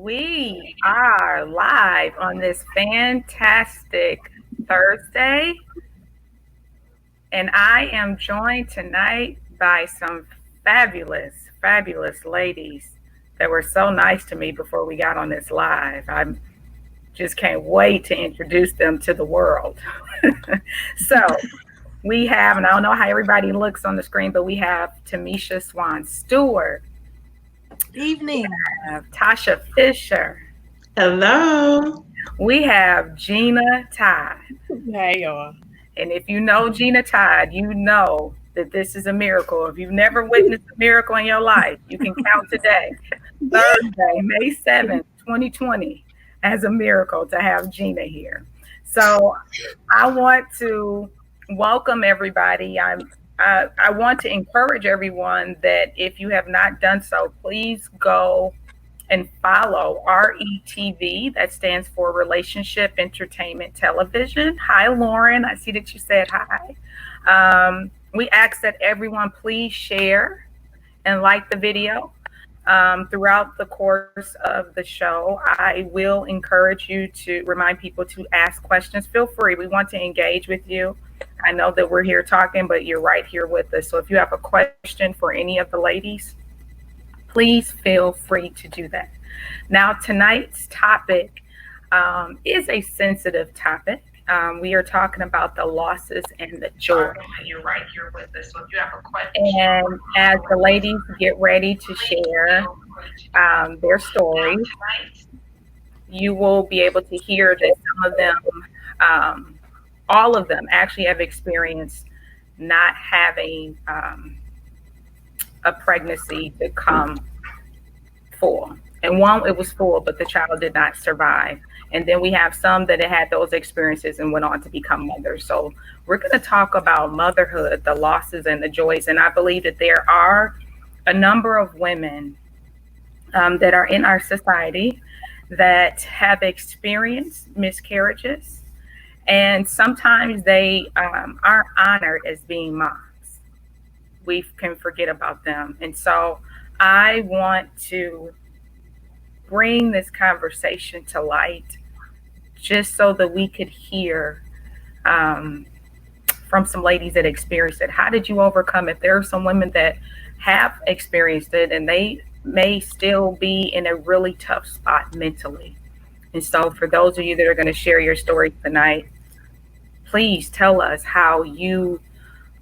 We are live on this fantastic Thursday, and I am joined tonight by some fabulous ladies that were so nice to me before we got on this live. I just can't wait to introduce them to the world. So, we have, and I don't know how everybody looks on the screen, but we have Tamisha Swan Stewart. Evening. We have Tasha Fisher. Hello. We have Gina Todd. Hey, y'all. And if you know Gina Todd, you know that this is a miracle. If you've never witnessed a miracle in your life, you can count today, Thursday, May 7th, 2020, as a miracle to have Gina here. So I want to welcome everybody. I want to encourage everyone that if you have not done so, please go and follow RETV. That stands for Relationship Entertainment Television. Hi, Lauren. I see that you said hi. We ask that everyone please share and like the video. Throughout the course of the show, I will encourage you to remind people to ask questions. Feel free. We want to engage with you. I know that we're here talking, but you're right here with us. So if you have a question for any of the ladies, please feel free to do that. Now, tonight's topic is a sensitive topic. We are talking about the losses and the joy. You're right here with us. So if you have a question. And as the ladies get ready to share their stories, you will be able to hear that some of them, all of them actually have experienced not having a pregnancy to come full. And one, it was full, but the child did not survive. And then we have some that had those experiences and went on to become mothers. So we're going to talk about motherhood, the losses and the joys. And I believe that there are a number of women that are in our society that have experienced miscarriages. And sometimes they are honored as being moms. We can forget about them. And so I want to bring this conversation to light just so that we could hear from some ladies that experienced it. How did you overcome it? There are some women that have experienced it and they may still be in a really tough spot mentally. And so for those of you that are going to share your story tonight, please tell us how you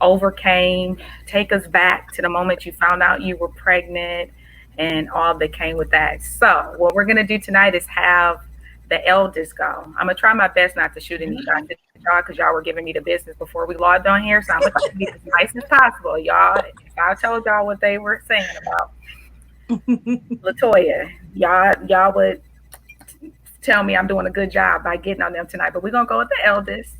overcame. Take us back to the moment you found out you were pregnant and all that came with that. So what we're going to do tonight is have the eldest go. I'm going to try my best not to shoot any shots at y'all because y'all were giving me the business before we logged on here. So I'm going to be as nice as possible. Y'all, if I told y'all what they were saying about LaToya, y'all would tell me I'm doing a good job by getting on them tonight. But we're going to go with the eldest.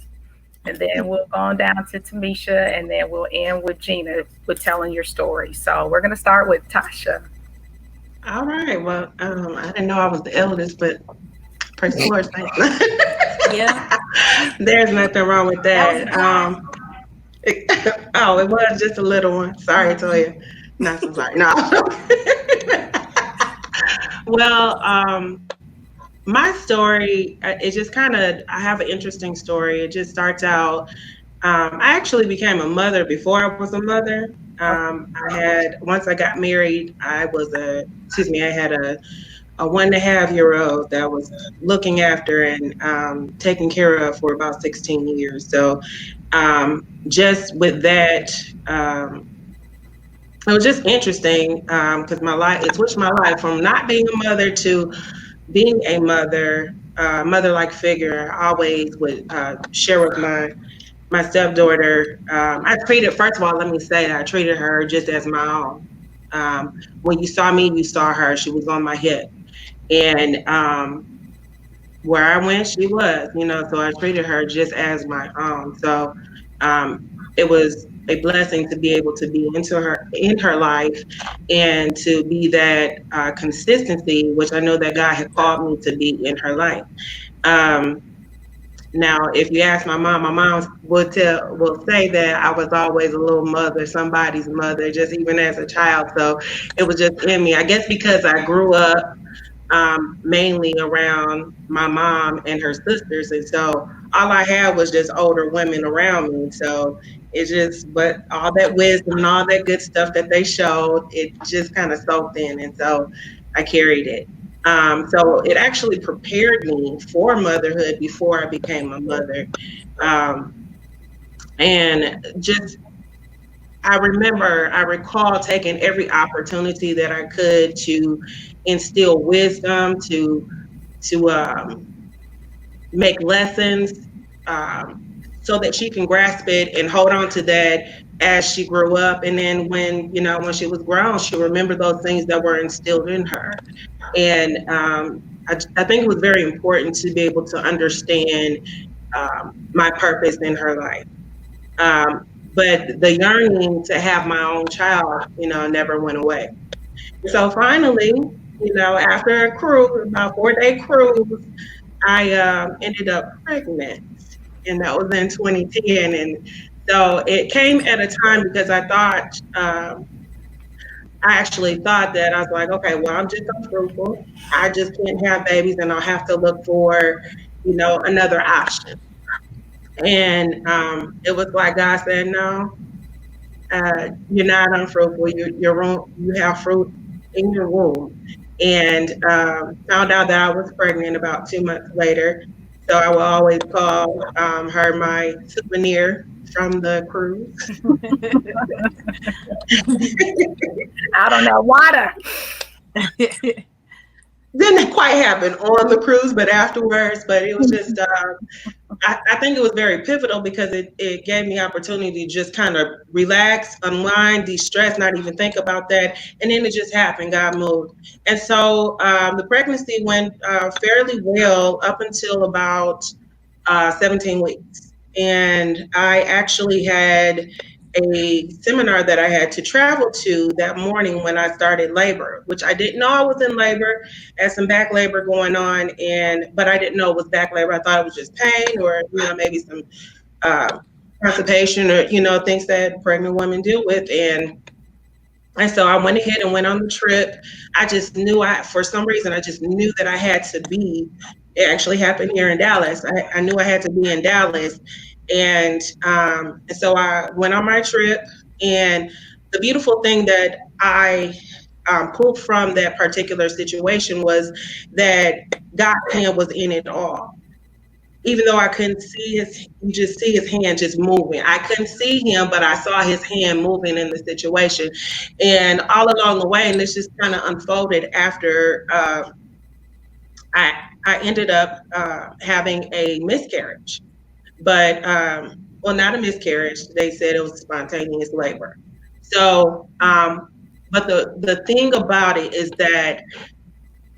And then we'll go on down to Tamisha. And then we'll end with Gina with telling your story. So we're going to start with Tasha. All right. Well, I didn't know I was the eldest, but praise the Lord. Yeah. There's nothing wrong with that. It was just a little one. Sorry, Toya. Not so sorry. No. Well, my story, it just I have an interesting story. It just starts out, I actually became a mother before I was a mother. Once I got married, I had a 1.5-year-old that I was looking after and taking care of for about 16 years. So just with that, it was just interesting because it switched my life from not being a mother to being a mother-like figure. I always would share with my stepdaughter. First of all, let me say I treated her just as my own. When you saw me, you saw her. She was on my hip. And where I went, she was, so I treated her just as my own. So it was a blessing to be able to be in her life and to be that consistency, which I know that God had called me to be in her life. Now, if you ask my mom will say that I was always a little mother, somebody's mother, just even as a child. So it was just in me. I guess because I grew up mainly around my mom and her sisters. And so all I had was just older women around me. So it just, but all that wisdom and all that good stuff that they showed, it just kind of soaked in. And so I carried it. So it actually prepared me for motherhood before I became a mother. Um, and just I recall taking every opportunity that I could to instill wisdom, to make lessons, um, so that she can grasp it and hold on to that as she grew up. And then when she was grown, she'll remember those things that were instilled in her. And I think it was very important to be able to understand my purpose in her life. Um, but the yearning to have my own child, never went away. So finally, after a cruise, about 4 day cruise, I ended up pregnant, and that was in 2010. And so it came at a time because I actually thought that I was like, okay, well, I'm just unfruitful. I just can't have babies, and I'll have to look for, another option. And it was like God said, no, you're not unfruitful. You have fruit in your womb. And found out that I was pregnant about 2 months later. So I will always call her my souvenir from the cruise. I don't know. Water. Didn't quite happen on the cruise, but afterwards. But it was just I think it was very pivotal because it gave me opportunity to just kind of relax, unwind, de-stress, not even think about that. And then it just happened. God moved. And so the pregnancy went fairly well up until about 17 weeks. And I actually had a seminar that I had to travel to that morning when I started labor, which I didn't know I was in labor. I had some back labor going on, but I didn't know it was back labor. I thought it was just pain or maybe some uh, constipation or things that pregnant women deal with. And so I went ahead and went on the trip. I just knew for some reason, I just knew that I had to be. It actually happened here in Dallas. I knew I had to be in Dallas. And so I went on my trip. And the beautiful thing that I pulled from that particular situation was that God's hand was in it all. Even though I couldn't see you just see his hand just moving. I couldn't see him, but I saw his hand moving in the situation. And all along the way, and this just kind of unfolded after I, I ended up having a miscarriage. But, well, not a miscarriage. They said it was spontaneous labor. So, but the thing about it is that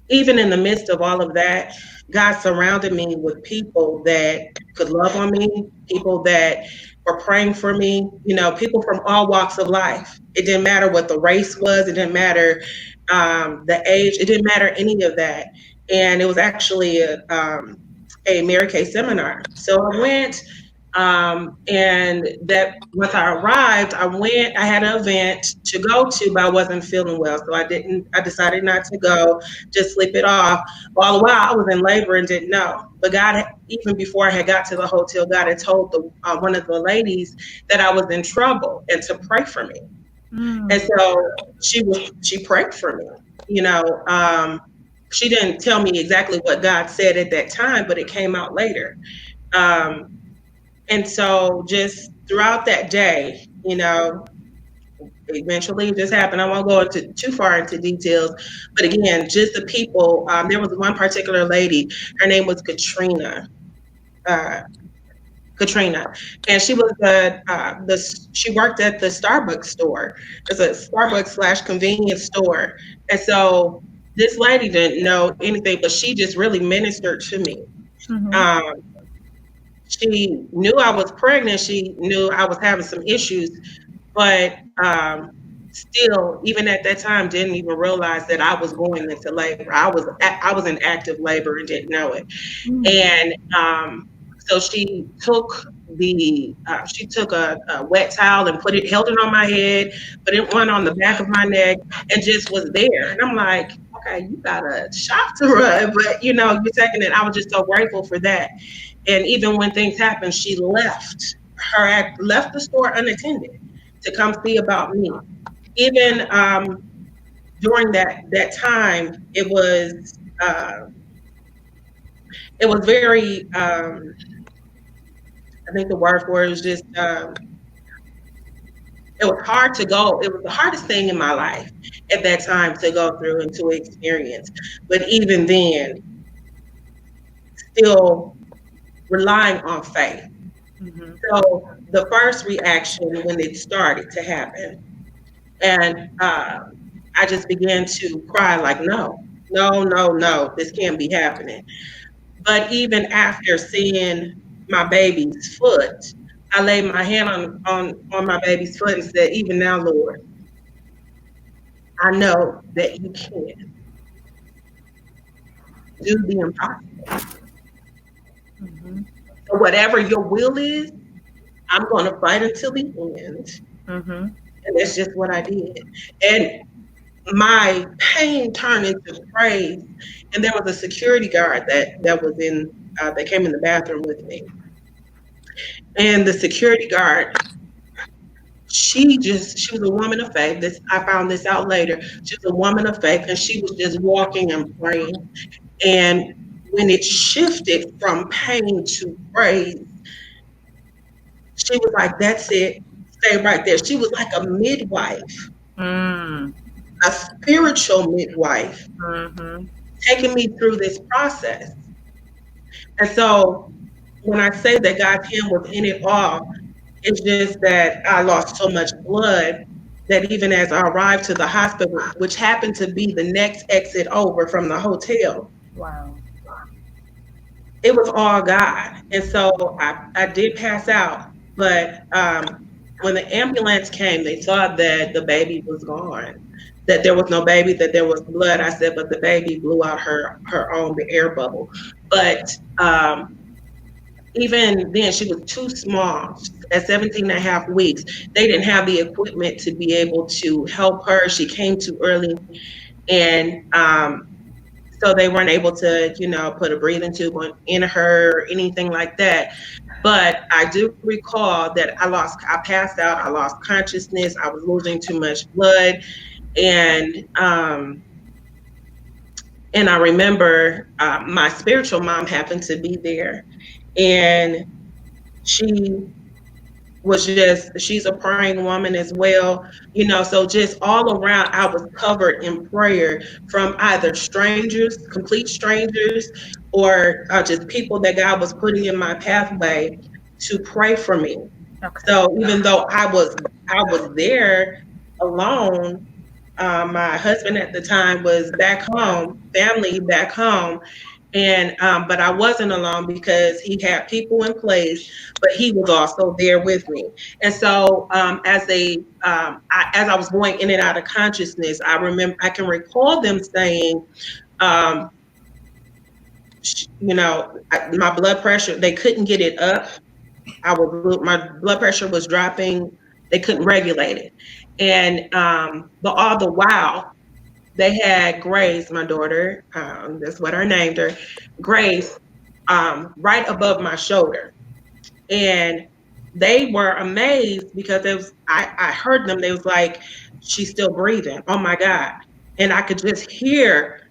even in the midst of all of that, God surrounded me with people that could love on me, people that were praying for me, people from all walks of life. It didn't matter what the race was, it didn't matter the age, it didn't matter any of that. And it was actually a Mary Kay seminar. So I went, and that once I arrived, I had an event to go to, but I wasn't feeling well. So I decided not to go, just sleep it off. All the while I was in labor and didn't know. But God, even before I had got to the hotel, God had told one of the ladies that I was in trouble and to pray for me. And so she prayed for me, she didn't tell me exactly what God said at that time, but it came out later. And so just throughout that day, eventually this happened. I won't go into too far into details, but again, just the people. There was one particular lady. Her name was Katrina. Katrina, and she was she worked at the Starbucks store. It's a Starbucks / convenience store, and so this lady didn't know anything, but she just really ministered to me. Um, she knew I was pregnant. She knew I was having some issues, but still, even at that time, didn't even realize that I was going into labor. I was in active labor and didn't know it. And so she took a wet towel and held it on my head, put it one on the back of my neck, and just was there. And I'm like, okay, you got a shop to run, but you're taking it. I was just so grateful for that. And even when things happened, she left the store unattended to come see about me. Even during that time, uh, it was very I think the word for it was just it was hard to go. It was the hardest thing in my life at that time to go through and to experience. But even then, still relying on faith. Mm-hmm. So the first reaction when it started to happen, and I just began to cry like, no, no, no, no, this can't be happening. But even after seeing my baby's foot, I laid my hand on my baby's foot and said, even now, Lord, I know that you can do the impossible. Mm-hmm. So whatever your will is, I'm going to fight until the end. Mm-hmm. And that's just what I did. And my pain turned into praise. And there was a security guard that was that came in the bathroom with me. And the security guard, she was a woman of faith. This I found this out later. She was a woman of faith, and she was just walking and praying. And when it shifted from pain to praise, she was like, "That's it. Stay right there." She was like a midwife, Mm. a spiritual midwife, Mm-hmm. taking me through this process. And so when I say that God's hand was in it all, it's just that I lost so much blood that even as I arrived to the hospital, which happened to be the next exit over from the hotel, Wow. it was all God. And so I did pass out, but when the ambulance came, they thought that the baby was gone, that there was no baby, that there was blood. I said, but the baby blew out her own air bubble. But even then, she was too small. At 17 and a half weeks, they didn't have the equipment to be able to help her. She came too early. And so they weren't able to, put a breathing tube in her or anything like that. But I do recall that I passed out, I lost consciousness, I was losing too much blood. And, um, and I remember my spiritual mom happened to be there. And she she's a praying woman as well, so just all around I was covered in prayer from either strangers, complete strangers, or just people that God was putting in my pathway to pray for me. Okay. So even though I was there alone, my husband at the time was back home, family back home, and but I wasn't alone because he had people in place, but he was also there with me. And so as I was going in and out of consciousness, I can recall them saying, um, my blood pressure, they couldn't get it up. My blood pressure was dropping. They couldn't regulate it, and but all the while they had Grace, my daughter. That's what I named her, Grace, right above my shoulder. And they were amazed because I heard them. They was like, she's still breathing. Oh my God. And I could just hear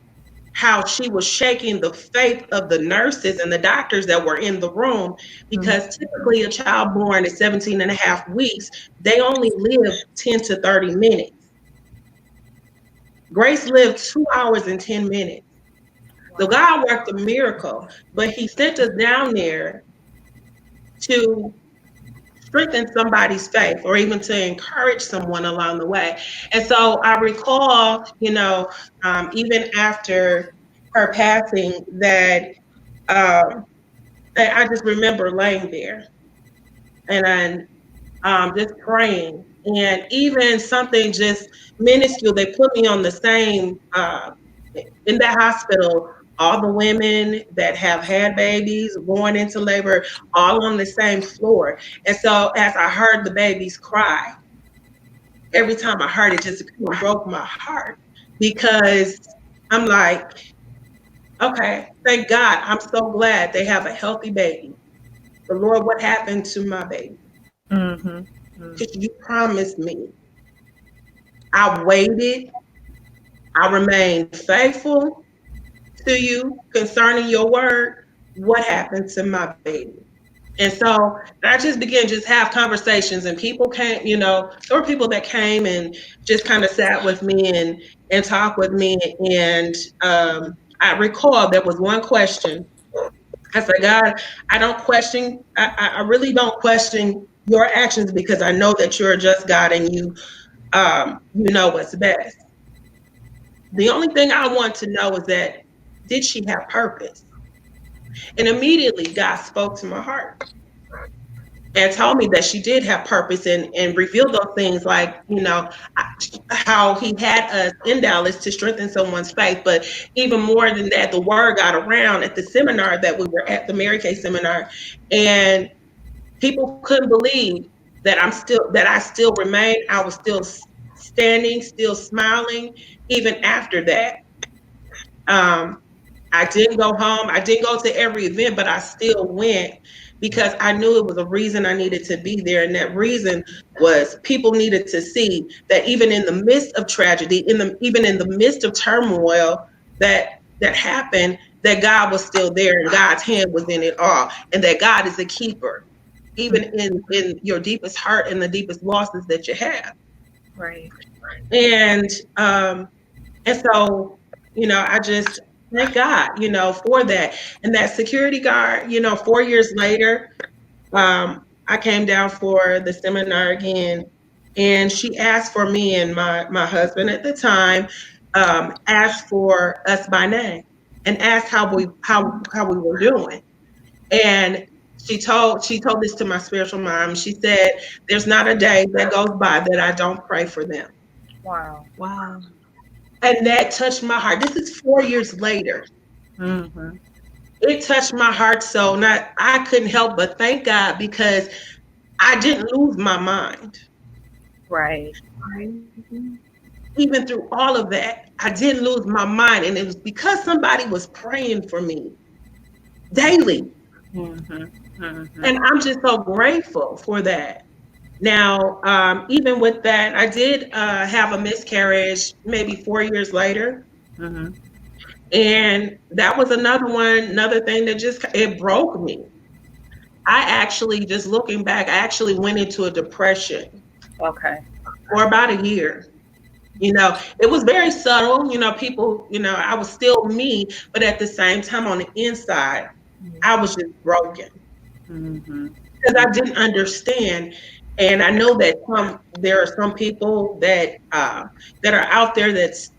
how she was shaking the faith of the nurses and the doctors that were in the room, because typically a child born at 17 and a half weeks, they only live 10 to 30 minutes. Grace lived 2 hours and 10 minutes. So God worked a miracle, but he sent us down there to strengthen somebody's faith or even to encourage someone along the way. And so I recall, even after her passing, that I just remember laying there and just praying. And even something just minuscule, they put me on the same, in that hospital, all the women that have had babies, born into labor, all on the same floor. And so as I heard the babies cry, every time I heard it, just broke my heart because I'm like, okay, thank God. I'm so glad they have a healthy baby. But Lord, what happened to my baby? Mm-hmm. Because you promised me. I waited. I remained faithful to you concerning your word. What happened to my baby? And so I just began to just have conversations, and people came, there were people that came and just kind of sat with me and talked with me. And I recall there was one question. I said, God, I really don't question your actions because I know that you're a just God and you know what's best. The only thing I want to know is that did she have purpose? And immediately God spoke to my heart and told me that she did have purpose and revealed those things like, how he had us in Dallas to strengthen someone's faith. But even more than that, the word got around at the seminar that we were at, the Mary Kay seminar, and people couldn't believe that I still remained. I was still standing, still smiling, even after that. Um, I didn't go home. I didn't go to every event, but I still went because I knew it was a reason I needed to be there. And that reason was people needed to see that even in the midst of tragedy, even in the midst of turmoil that happened, that God was still there and God's hand was in it all, and that God is a keeper, even in your deepest hurt and the deepest losses that you have. Right. And and so, I just thank God, for that. And that security guard, 4 years later, I came down for the seminar again, and she asked for me, and my husband at the time asked for us by name and asked how we were doing. And she told this to my spiritual mom. She said, "There's not a day that goes by that I don't pray for them." Wow. Wow. And that touched my heart. This is 4 years later. Mm-hmm. It touched my heart so not I couldn't help but thank God because I didn't lose my mind. Right. Even through all of that, I didn't lose my mind. And it was because somebody was praying for me daily. Mm-hmm. Mm-hmm. And I'm just so grateful for that. Now, even with that, I did have a miscarriage maybe 4 years later. Mm-hmm. And that was another thing that just, it broke me. I actually, just looking back, I actually went into a depression Okay. for about a year. It was very subtle. People, I was still me, but at the same time, on the inside, I was just broken Mm-hmm. because I didn't understand. And I know that there are some people that are out there that's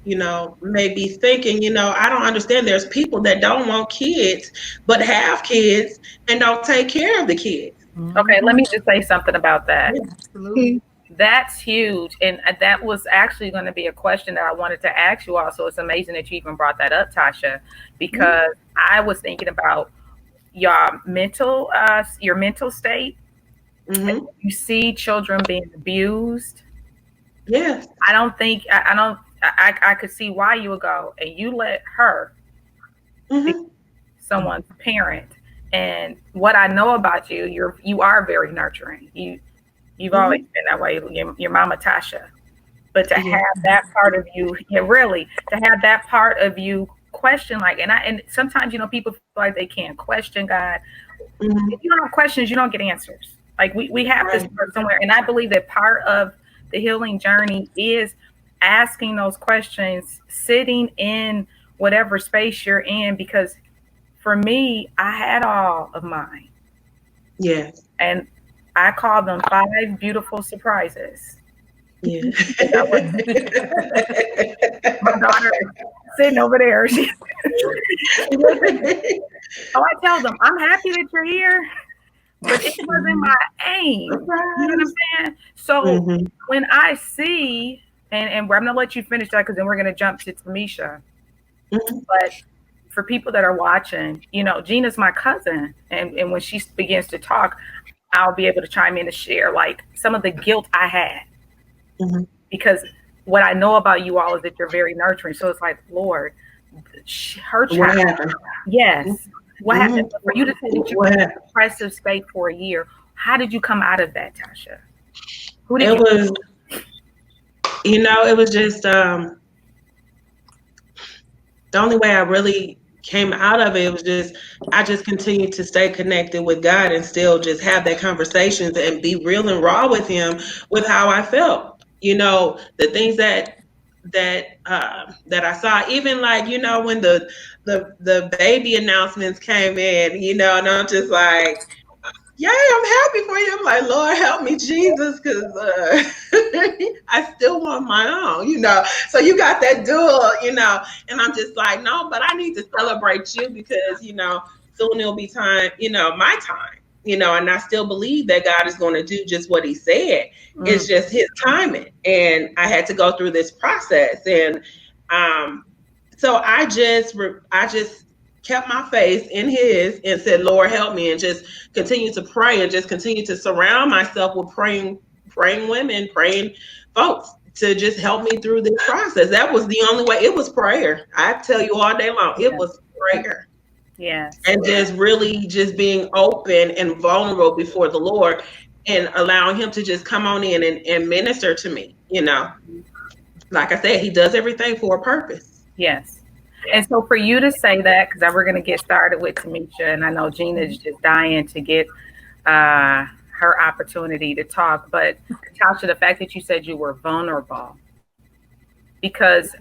maybe thinking, I don't understand. There's people that don't want kids but have kids and don't take care of the kids. Okay, let me just say something about that. Yeah. Absolutely. That's huge. And that was actually going to be a question that I wanted to ask you all. So it's amazing that you even brought that up, Tasha, because I was thinking about your mental state. Hmm. You see children being abused. Yes. I don't think, I don't, I could see why you would go and you let her be Hmm. someone's parent. And what I know about you, you are very nurturing. You've always Hmm. been that way. Your mama Tasha. But to Yeah. have that part of you, yeah, really, to have that part of you question, like, and sometimes people feel like they can't question God. If Hmm. you don't have questions, you don't get answers. Like we have to Right. start somewhere, and I believe that part of the healing journey is asking those questions, sitting in whatever space you're in. Because for me, I had all of mine, Yes. and I call them 5 beautiful surprises. Yeah. And my daughter is sitting over there. She listens. Oh, I tell them, I'm happy that you're here, but it wasn't my aim. You know what Surprise. I'm saying? So Hmm. when I see, and I'm going to let you finish that because then we're going to jump to Tamisha. Hmm. But for people that are watching, Gina's my cousin. And when she begins to talk, I'll be able to chime in and share like some of the guilt I had. Hmm. Because what I know about you all is that you're very nurturing. So it's like, Lord, her What child. happened? Yes. What happened for you to say that you were What in a happened? depressive state for a year? How did you come out of that, Tasha? Who did It you? was, it was just the only way I really came out of it was just I just continued to stay connected with God and still just have that conversations and be real and raw with Him with how I felt. The things that I saw, even like when the baby announcements came in, and I'm just like, yeah, I'm happy for you. I'm like, Lord, help me, Jesus, because I still want my own. So you got that dual, and I'm just like, no, but I need to celebrate you because, soon it'll be time, my time, and I still believe that God is going to do just what He said. It's Mm, just His timing. And I had to go through this process. And so I just kept my faith in His and said, Lord, help me, and just continue to pray and just continue to surround myself with praying women, praying folks to just help me through this process. That was the only way. It was prayer. I tell you all day long, it yes. was prayer. Yes. And just really just being open and vulnerable before the Lord and allowing Him to just come on in and minister to me. Like I said, He does everything for a purpose. Yes. And so for you to say that, because we're going to get started with Tamisha, and I know Gina's just dying to get uh, her opportunity to talk. But Tasha, the fact that you said you were vulnerable, because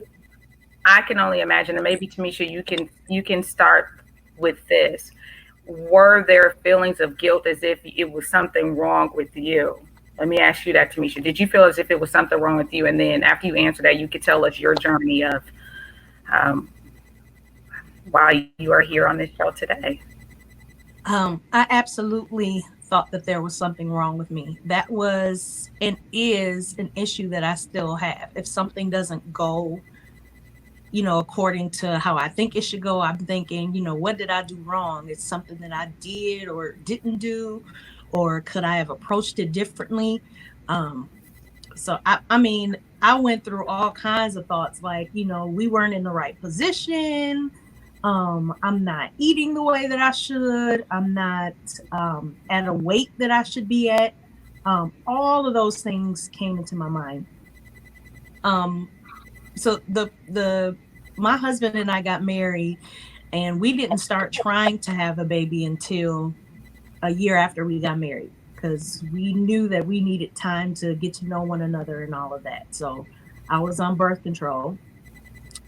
I can only imagine, and maybe Tamisha, you can start with this. Were there feelings of guilt as if it was something wrong with you? Let me ask you that, Tamisha. Did you feel as if it was something wrong with you? And then after you answer that, you could tell us your journey of um, why you are here on this show today. I absolutely thought that there was something wrong with me. That was and is an issue that I still have. If something doesn't go, according to how I think it should go, I'm thinking, what did I do wrong? It's something that I did or didn't do, or could I have approached it differently? Um, so I went through all kinds of thoughts like, we weren't in the right position. I'm not eating the way that I should. I'm not at a weight that I should be at. All of those things came into my mind. Um, so the my husband and I got married, and we didn't start trying to have a baby until a year after we got married because we knew that we needed time to get to know one another and all of that. So I was on birth control,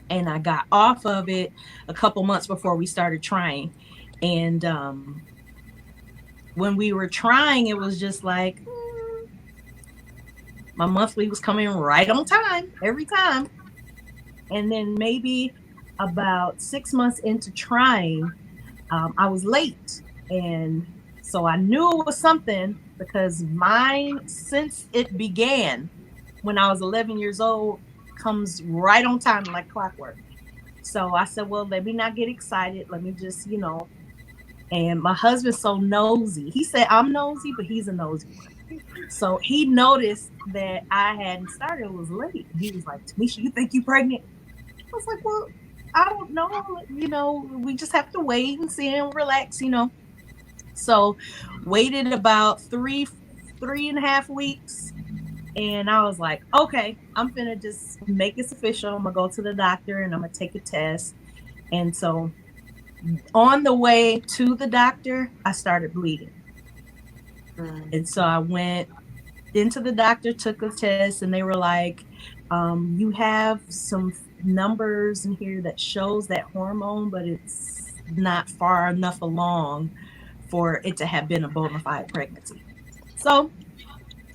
and I got off of it a couple months before we started trying. And when we were trying, it was just like my monthly was coming right on time every time. And then maybe about 6 months into trying, I was late. And so I knew it was something because mine, since it began when I was 11 years old, comes right on time like clockwork. So I said, well, let me not get excited. Let me just. And my husband's so nosy. He said, I'm nosy, but he's a nosy one. So he noticed that I hadn't started, it was late. He was like, Tamisha, you think you pregnant? I was like, well, I don't know. We just have to wait and see and relax. So waited about three and a half weeks. And I was like, okay, I'm finna just make this official. I'm gonna go to the doctor and I'm gonna take a test. And so on the way to the doctor, I started bleeding. And so I went into the doctor, took a test, and they were like, you have some numbers in here that shows that hormone, but it's not far enough along for it to have been a bona fide pregnancy. So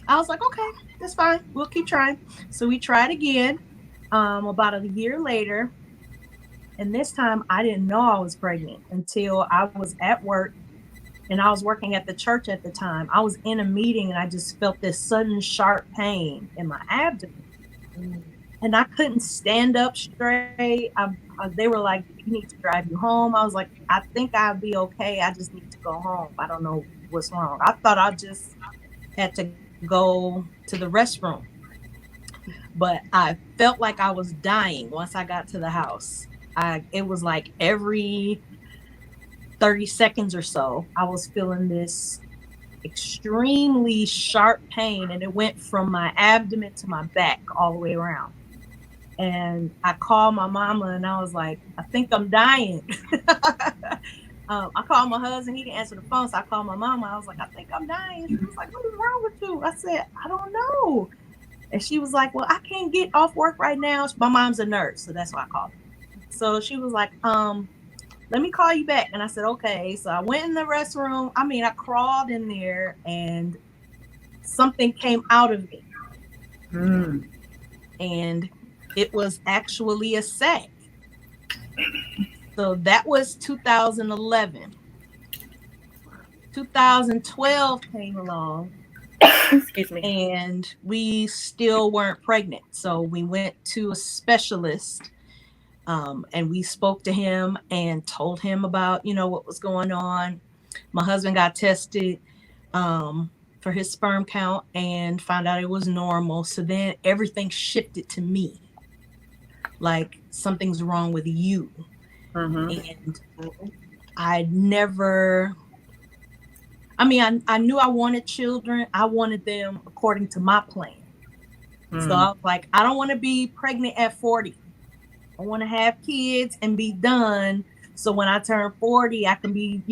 I was like, okay, that's fine. We'll keep trying. So we tried again about a year later. And this time I didn't know I was pregnant until I was at work, and I was working at the church at the time. I was in a meeting and I just felt this sudden sharp pain in my abdomen. And I couldn't stand up straight. They were like, "You need to drive you home." I was like, "I think I'll be okay. I just need to go home. I don't know what's wrong." I thought I just had to go to the restroom, but I felt like I was dying once I got to the house. It was like every 30 seconds or so, I was feeling this extremely sharp pain, and it went from my abdomen to my back all the way around. And I called my mama and I was like, I think I'm dying. I called my husband, he didn't answer the phone. So I called my mama. I was like, I think I'm dying. She was like, what is wrong with you? I said, I don't know. And she was like, well, I can't get off work right now. My mom's a nurse, so that's why I called her. So she was like, let me call you back. And I said, okay. So I went in the restroom. I mean, I crawled in there and something came out of me. And it was actually a sac. So that was 2011. 2012 came along. Excuse me. And we still weren't pregnant. So we went to a specialist, and we spoke to him and told him about, what was going on. My husband got tested for his sperm count and found out it was normal. So then everything shifted to me. Like, something's wrong with you. And I knew I wanted children. I wanted them according to my plan. So I was like, I don't want to be pregnant at 40. I want to have kids and be done. So when I turn 40, I can be,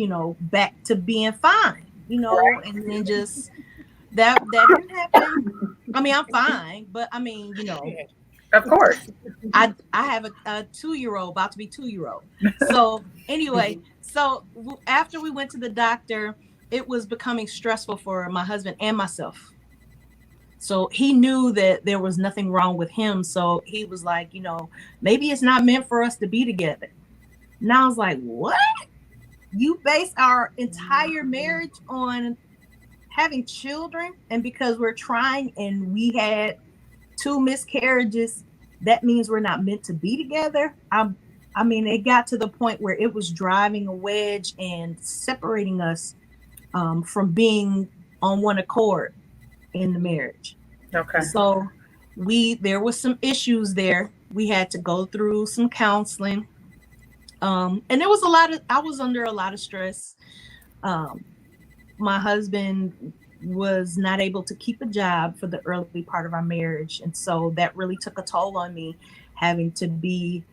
back to being fine, Right. and then just that didn't happen. I mean, I'm fine, but I mean, Of course. I have a 2-year-old, about to be 2-year-old. So anyway, so after we went to the doctor, it was becoming stressful for my husband and myself. So he knew that there was nothing wrong with him. So he was like, maybe it's not meant for us to be together. And I was like, what? You base our entire marriage on having children? And because we're trying and we had 2 miscarriages, that means we're not meant to be together? I mean, it got to the point where it was driving a wedge and separating us from being on one accord in the marriage. Okay. So there was some issues there. We had to go through some counseling. And there was I was under a lot of stress. My husband was not able to keep a job for the early part of our marriage. And so that really took a toll on me, having to be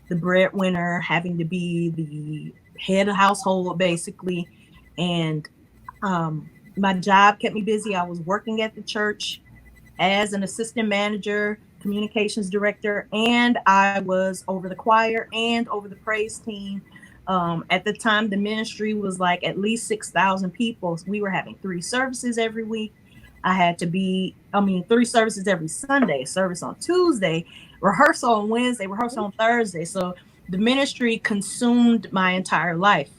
the breadwinner, having to be the head of household, basically. And my job kept me busy. I was working at the church as an assistant manager, communications director, and I was over the choir and over the praise team. At the time, the ministry was like at least 6,000 people. So we were having 3 services every week. I had to be, 3 services every Sunday, service on Tuesday, rehearsal on Wednesday, rehearsal on Thursday. So the ministry consumed my entire life.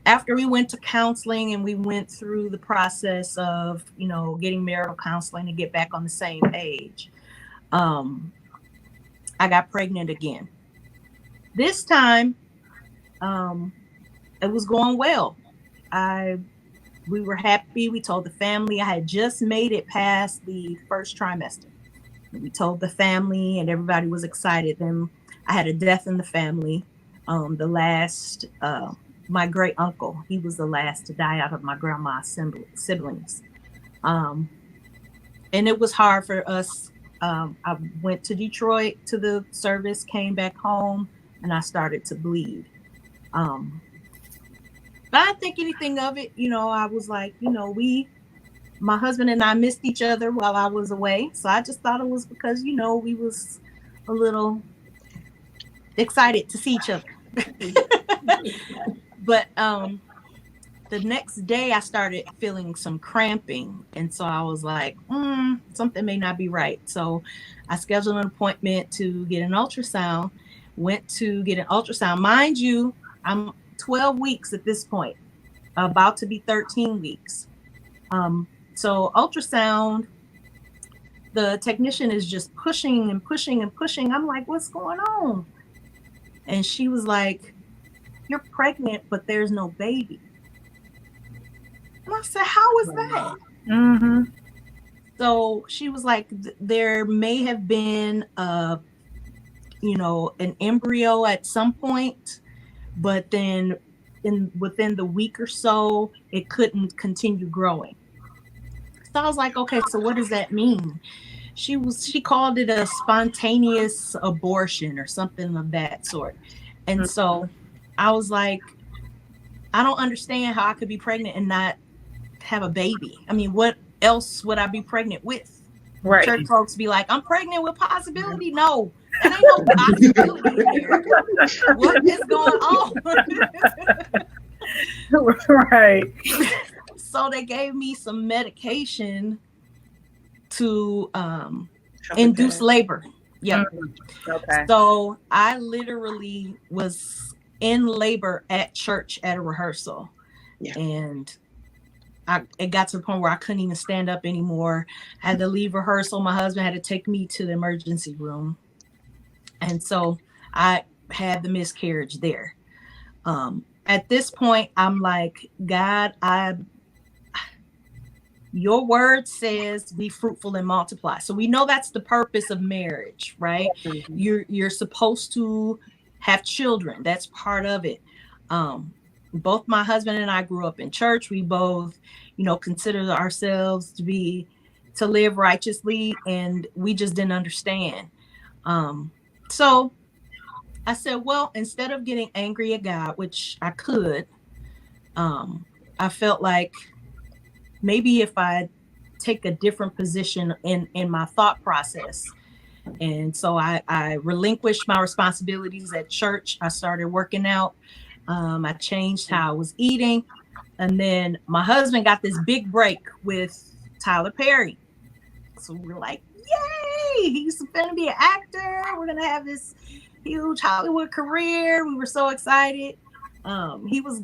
After we went to counseling and we went through the process of, getting marital counseling to get back on the same page, I got pregnant again. This time, it was going well. We were happy. We told the family. I had just made it past the first trimester. We told the family and everybody was excited. Then I had a death in the family. The last, my great uncle, he was the last to die out of my grandma's siblings. And it was hard for us. I went to Detroit to the service, came back home, and I started to bleed. But I didn't think anything of it. I was like, my husband and I missed each other while I was away. So I just thought it was because, we was a little excited to see each other. But the next day I started feeling some cramping. And so I was like, something may not be right. So I scheduled an appointment to get an ultrasound, went to get an ultrasound. Mind you, I'm 12 weeks at this point, about to be 13 weeks. So ultrasound, the technician is just pushing and pushing and pushing. I'm like, what's going on? And she was like, you're pregnant, but there's no baby. And I said, how is that? So she was like, there may have been a an embryo at some point, but then within the week or so, it couldn't continue growing. So I was like, okay, so what does that mean? She called it a spontaneous abortion or something of that sort. And so I was like, I don't understand how I could be pregnant and not have a baby. I mean, what else would I be pregnant with? Right. Church folks be like, I'm pregnant with possibility. No, that ain't no possibility here. What is going on? Right. So they gave me some medication to Help induce with that. labor. Yep. Okay. So I literally was in labor at church at a rehearsal. Yeah. And it got to the point where I couldn't even stand up anymore. I had to leave rehearsal. My husband had to take me to the emergency room. And so I had the miscarriage there. At this point, I'm like, God, your word says be fruitful and multiply. So we know that's the purpose of marriage, right? You're supposed to have children. That's part of it. Both my husband and I grew up in church. We both, consider ourselves to live righteously, and we just didn't understand. So I said, well, instead of getting angry at God, which I could, I felt like maybe if I take a different position in my thought process. And so I relinquished my responsibilities at church. I started working out. I changed how I was eating. And then my husband got this big break with Tyler Perry. So we're like, yay, he's going to be an actor. We're going to have this huge Hollywood career. We were so excited. He was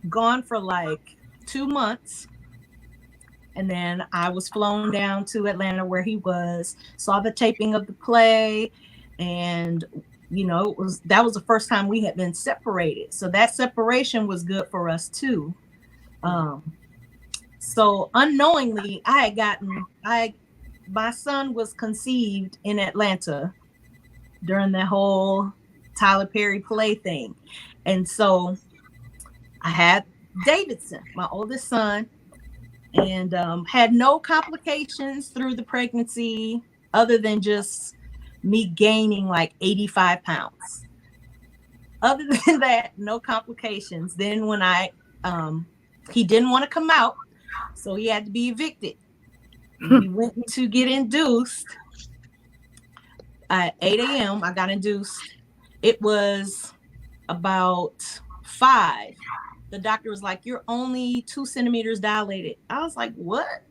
gone for like 2 months. And then I was flown down to Atlanta where he was, saw the taping of the play. And, that was the first time we had been separated. So that separation was good for us too. So unknowingly, my son was conceived in Atlanta during that whole Tyler Perry play thing. And so I had Davidson, my oldest son, and had no complications through the pregnancy other than just me gaining like 85 pounds. Other than that, no complications. Then when he didn't want to come out, so he had to be evicted. We went to get induced at 8 a.m. I got induced. It was about 5. The doctor was like, you're only 2 centimeters dilated. I was like, what?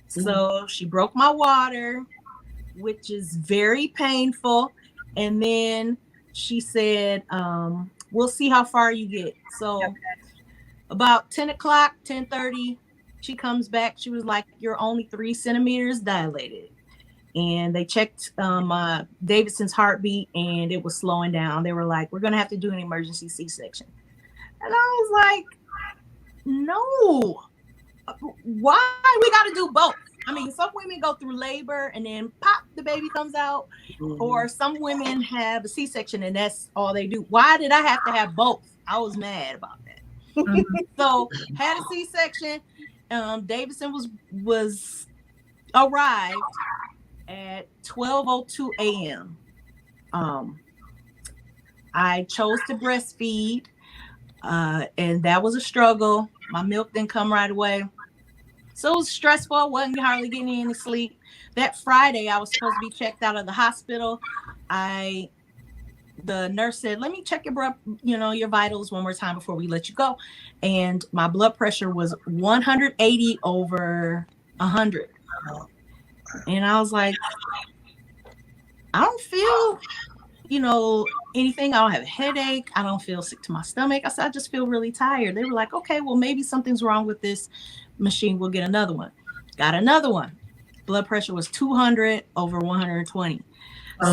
So she broke my water, which is very painful. And then she said, we'll see how far you get. So about 10 o'clock, 10:30, she comes back. She was like, you're only 3 centimeters dilated. And they checked my Davidson's heartbeat, and it was slowing down. They were like, we're going to have to do an emergency C-section. And I was like, no, why we got to do both? I mean, some women go through labor and then pop, the baby comes out. Or some women have a C-section and that's all they do. Why did I have to have both? I was mad about that. So had a C-section. Davidson was arrived at 12:02 a.m. I chose to breastfeed. And that was a struggle. My milk didn't come right away. So it was stressful. I wasn't hardly getting any sleep. That Friday, I was supposed to be checked out of the hospital. The nurse said, let me check your vitals one more time before we let you go. And my blood pressure was 180 over 100. And I was like, I don't feel anything. I don't have a headache. I don't feel sick to my stomach. I said, I just feel really tired. They were like, okay, well, maybe something's wrong with this machine. We'll get another one. Got another one. Blood pressure was 200 over 120.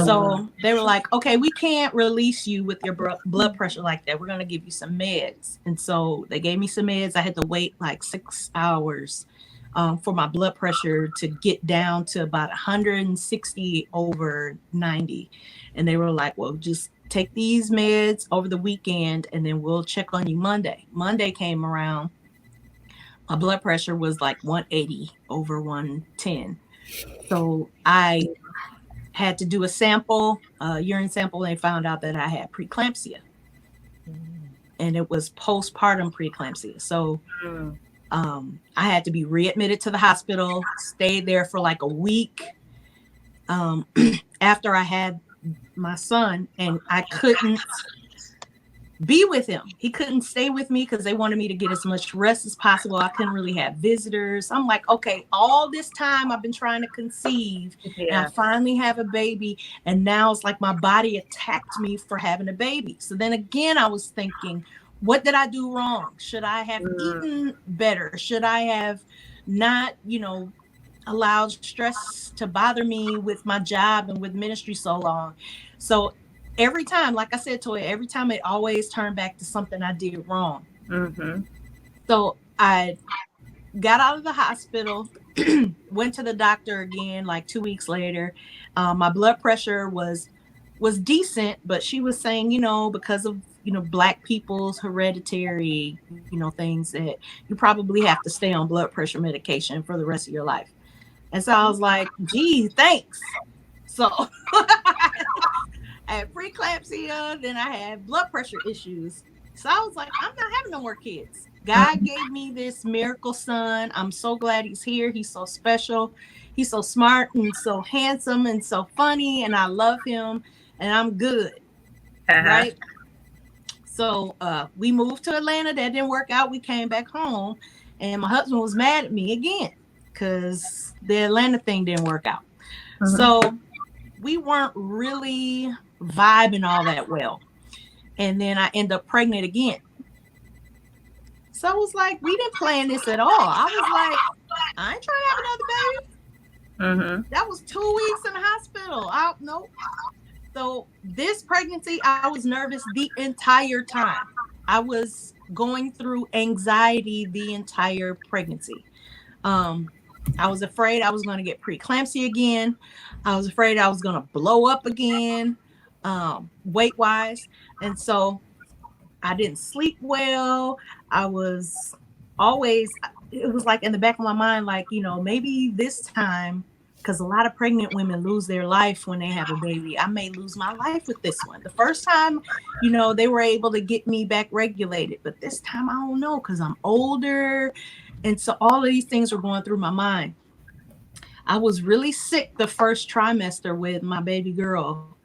So they were like, okay, we can't release you with your blood pressure like that. We're going to give you some meds. And so they gave me some meds. I had to wait like 6 hours for my blood pressure to get down to about 160 over 90. And they were like, well, just take these meds over the weekend and then we'll check on you Monday. Monday came around. My blood pressure was like 180 over 110. So I had to do a sample, urine sample, and they found out that I had preeclampsia. And it was postpartum preeclampsia. So I had to be readmitted to the hospital, stayed there for like a week after I had my son, and I couldn't be with him. He couldn't stay with me because they wanted me to get as much rest as possible. I couldn't really have visitors. I'm like, okay, all this time I've been trying to conceive and I finally have a baby. And now it's like my body attacked me for having a baby. So then again, I was thinking, what did I do wrong? Should I have eaten better? Should I have not, allowed stress to bother me with my job and with ministry so long? So every time, like I said, Toya, every time it always turned back to something I did wrong. So I got out of the hospital, went to the doctor again, like 2 weeks later. My blood pressure was decent, but she was saying, because of, Black people's hereditary, things, that you probably have to stay on blood pressure medication for the rest of your life. And so I was like, gee, thanks. So I had preeclampsia, then I had blood pressure issues. So I was like, I'm not having no more kids. God gave me this miracle son. I'm so glad he's here. He's so special. He's so smart and so handsome and so funny. And I love him and I'm good. Right? So we moved to Atlanta. That didn't work out. We came back home and my husband was mad at me again because the Atlanta thing didn't work out. So we weren't really vibing all that well. And then I end up pregnant again. So I was like, we didn't plan this at all. I was like, I ain't trying to have another baby. That was 2 weeks in the hospital. Nope. So this pregnancy, I was nervous the entire time. I was going through anxiety the entire pregnancy. I was afraid I was going to get preeclampsia again. I was afraid I was going to blow up again, weight-wise. And so I didn't sleep well. I was always, it was like in the back of my mind, like, maybe this time, because a lot of pregnant women lose their life when they have a baby. I may lose my life with this one. The first time, they were able to get me back regulated. But this time, I don't know, because I'm older. And so all of these things were going through my mind. I was really sick the first trimester with my baby girl.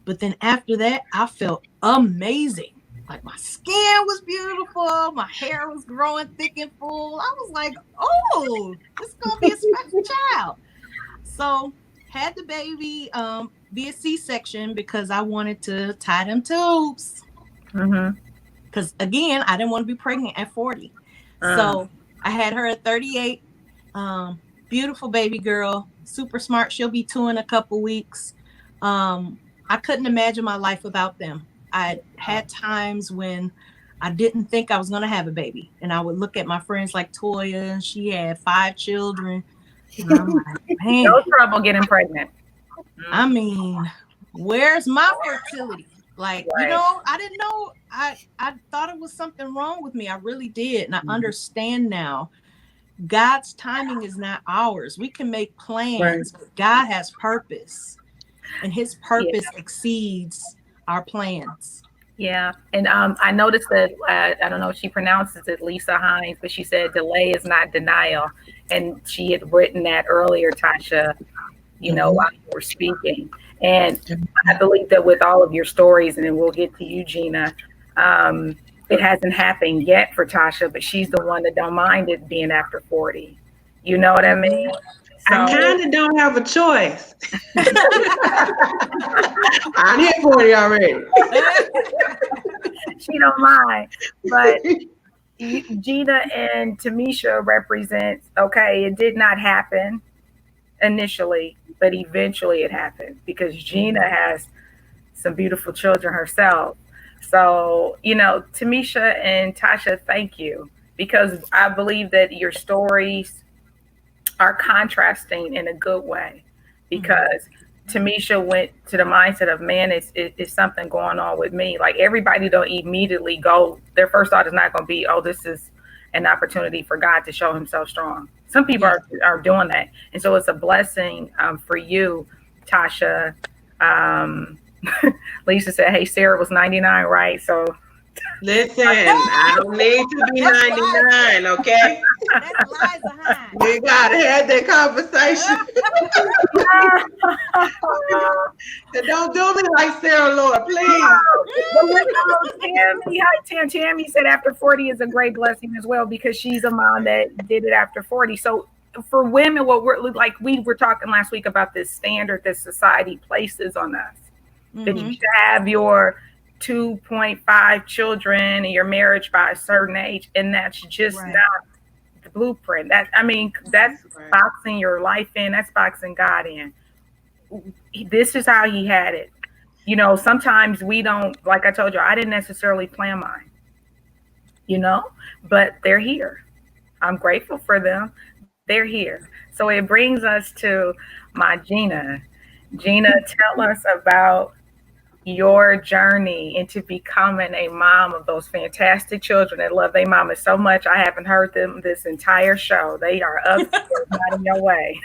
But then after that, I felt amazing. Like my skin was beautiful. My hair was growing thick and full. I was like, oh, this is going to be a special child. So had the baby be a C-section because I wanted to tie them tubes. Because again, I didn't want to be pregnant at 40. So I had her at 38. Beautiful baby girl, super smart. She'll be 2 in a couple weeks. I couldn't imagine my life without them. I had times when I didn't think I was going to have a baby. And I would look at my friends like Toya, and she had 5 children. And I'm like, man. No trouble getting pregnant. I mean, where's my fertility? Like, I didn't know. I thought it was something wrong with me. I really did. And I understand now. God's timing is not ours. We can make plans, but God has purpose. And his purpose exceeds our plans. Yeah. And I noticed that, I don't know if she pronounces it, Lisa Hines, but she said delay is not denial. And she had written that earlier, Tasha, while you were speaking. And I believe that with all of your stories, and then we'll get to you, Gina, it hasn't happened yet for Tasha, but she's the one that don't mind it being after 40. You know what I mean? So, I kind of don't have a choice. I'm hit 40 already. She don't mind. But Gina and Tamisha represents, okay, it did not happen initially, but eventually it happened because Gina has some beautiful children herself. So, Tamisha and Tasha, thank you, because I believe that your stories are contrasting in a good way, because Tamisha went to the mindset of, man, it's something going on with me. Like, everybody don't immediately go, their first thought is not going to be, oh, this is an opportunity for God to show himself strong. Some people are doing that. And so it's a blessing for you, Tasha. Um, Lisa said, hey, Sarah was 99, right? So Listen, I don't need to be 99, okay? That's Liza Hine. We gotta have that conversation. And don't do me like Sarah Lord, please. Tammy, hi Tam. Tammy said after 40 is a great blessing as well, because she's a mom that did it after 40. So for women, what we're like, we were talking last week about this standard that society places on us. That you should have your 2.5 children and your marriage by a certain age, and that's just not the blueprint. That's boxing your life in. That's boxing God in. This is how he had it. You know, sometimes we don't, like I told you, I didn't necessarily plan mine, you know, but they're here. I'm grateful for them. They're here. So it brings us to my Gina. Gina, tell us about your journey into becoming a mom of those fantastic children that love their mama so much. I haven't heard them this entire show. They are up, not in your way.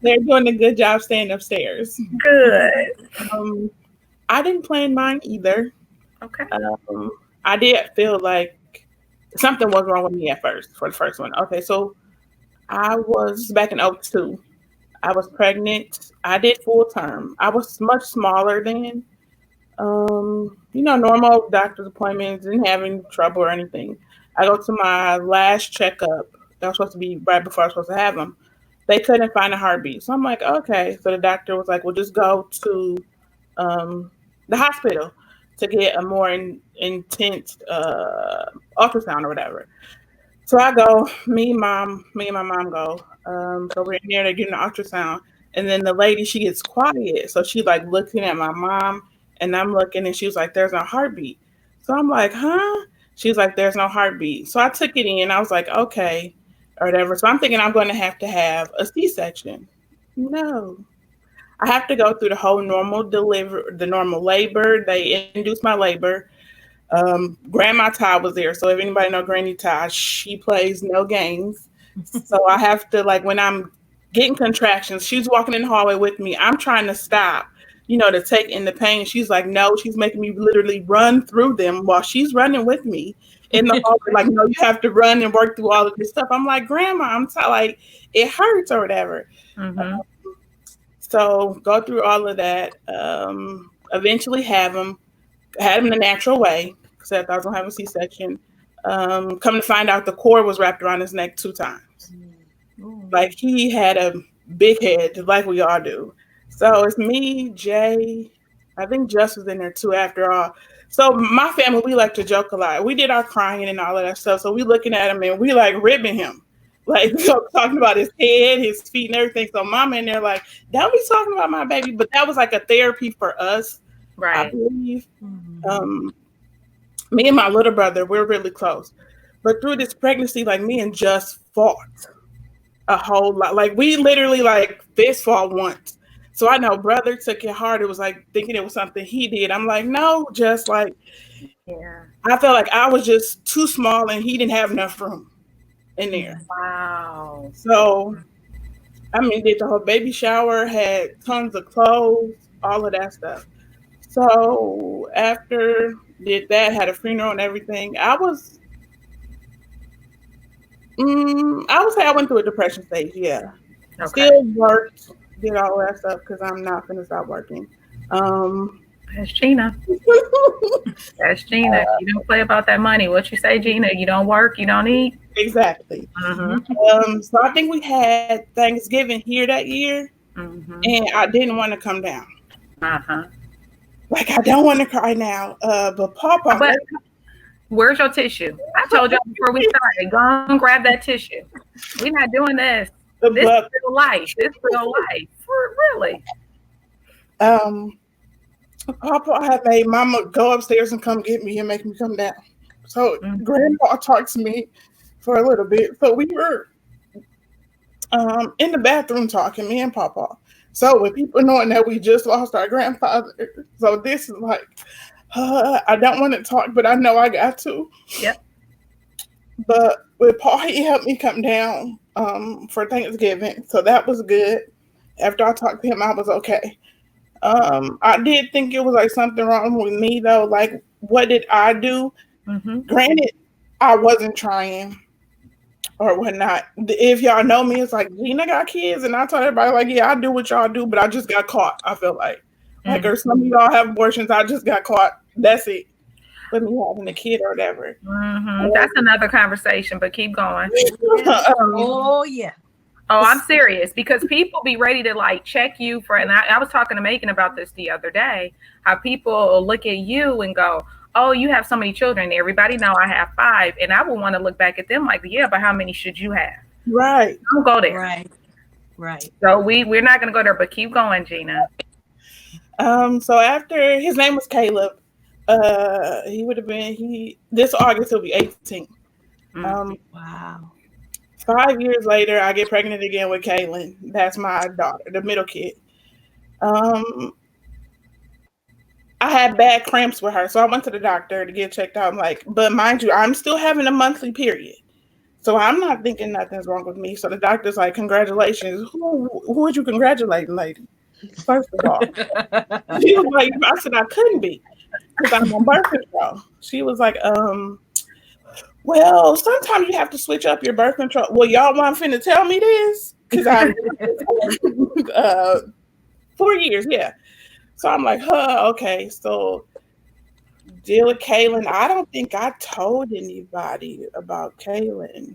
They're doing a good job staying upstairs. Good. I didn't plan mine either. Okay. I did feel like something was wrong with me at first for the first one. Okay, so I was back in 2002. I was pregnant. I did full term. I was much smaller then. Normal doctor's appointments, didn't have any trouble or anything. I go to my last checkup. That was supposed to be right before I was supposed to have them. They couldn't find a heartbeat. So I'm like, okay. So the doctor was like, well, just go to the hospital to get a more intense ultrasound or whatever. So I go, me and my mom go. So we're in there, they're getting an ultrasound. And then the lady, she gets quiet. So she's like looking at my mom, and I'm looking, and she was like, there's no heartbeat. So I'm like, huh? She's like, there's no heartbeat. So I took it in. I was like, okay, or whatever. So I'm thinking I'm going to have a C-section. No. I have to go through the whole the normal labor. They induced my labor. Grandma Ty was there. So if anybody know Granny Ty, she plays no games. So I have to, like, when I'm getting contractions, she's walking in the hallway with me. I'm trying to stop, to take in the pain. She's like, no, she's making me literally run through them while she's running with me in the hallway. Like, no, you have to run and work through all of this stuff. I'm like, Grandma, like, it hurts or whatever. Mm-hmm. So go through all of that. Eventually had him the natural way, because I thought I was going to have a C-section. Come to find out, the cord was wrapped around his neck 2 times. Like, he had a big head, like we all do. So it's me, Jay. I think Jess was in there too, after all. So my family, we like to joke a lot. We did our crying and all of that stuff. So we looking at him and we like ribbing him. Like, talking about his head, his feet, and everything. So mama in there like, don't be talking about my baby. But that was like a therapy for us, Right. I believe. Me and my little brother, we're really close. But through this pregnancy, like, me and Just fought a whole lot. Like, we literally, like, fist fought once. So I know brother took it hard. It was like thinking it was something he did. I'm like, no, just like, I felt like I was just too small and he didn't have enough room in there. Wow. So, did the whole baby shower, had tons of clothes, all of that stuff. So after did that, had a funeral and everything, I would say I went through a depression stage. Yeah. Okay. Still worked, did all that stuff, because I'm not going to stop working. That's Gina. That's Gina. You don't play about that money. What you say, Gina? You don't work, you don't eat. Exactly. Mm-hmm. So I think we had Thanksgiving here that year, and I didn't want to come down. Like, I don't want to cry now. But Papa. But where's your tissue? I told you before we started. Go and grab that tissue. We're not doing this. This is real life. This is real life. Really. Papa had made Mama go upstairs and come get me and make me come down. So Grandpa talked to me for a little bit. So we were in the bathroom talking, me and Papa. So with people knowing that we just lost our grandfather, so this is like, I don't want to talk, but I know I got to. Yep. But with Paul, he helped me come down for Thanksgiving, so that was good. After I talked to him, I was okay. I did think it was like something wrong with me though. Like, what did I do? Mm-hmm. Granted, I wasn't trying or whatnot. If y'all know me, it's like Gina got kids, and I told everybody like, yeah, I do what y'all do, but I just got caught. I feel like, or some of y'all have abortions. I just got caught. That's it. With me having a kid or whatever. Mm-hmm. That's another conversation, but keep going. Oh yeah. Oh, I'm serious because people be ready to like check you for, and I was talking to Megan about this the other day, how people will look at you and go, oh, you have so many children. Everybody know I have 5. And I would want to look back at them like, yeah, but how many should you have? Right. Don't go there. Right. So we're not going to go there, but keep going, Gina. So after, his name was Caleb. He would have been, this August he'll be 18. Wow. 5 years later, I get pregnant again with Kaylin. That's my daughter, the middle kid. I had bad cramps with her, so I went to the doctor to get checked out. I'm like, but mind you, I'm still having a monthly period. So I'm not thinking nothing's wrong with me. So the doctor's like, congratulations. Who would you congratulate, lady? First of all. She was like, I said I couldn't be because I'm on birth control. She was like, well, sometimes you have to switch up your birth control. Well, y'all want finna tell me this? Because I 4 years, yeah. So I'm like, okay. So deal with Kaylin. I don't think I told anybody about Kaylin.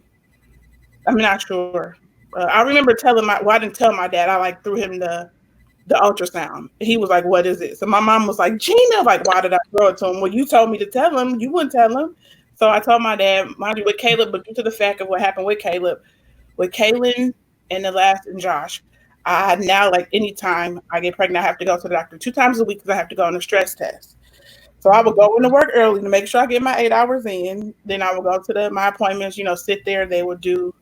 I'm not sure. I remember telling I didn't tell my dad. I like threw him the ultrasound. He was like, what is it? So my mom was like, Gina, like, why did I throw it to him? Well, you told me to tell him. You wouldn't tell him. So I told my dad, mind you, with Caleb, but due to the fact of what happened with Caleb, with Kaylin and the last and Josh, I now, like, anytime I get pregnant, I have to go to the doctor 2 times a week because I have to go on a stress test. So I would go into work early to make sure I get my 8 hours in. Then I would go to my appointments, sit there. They would do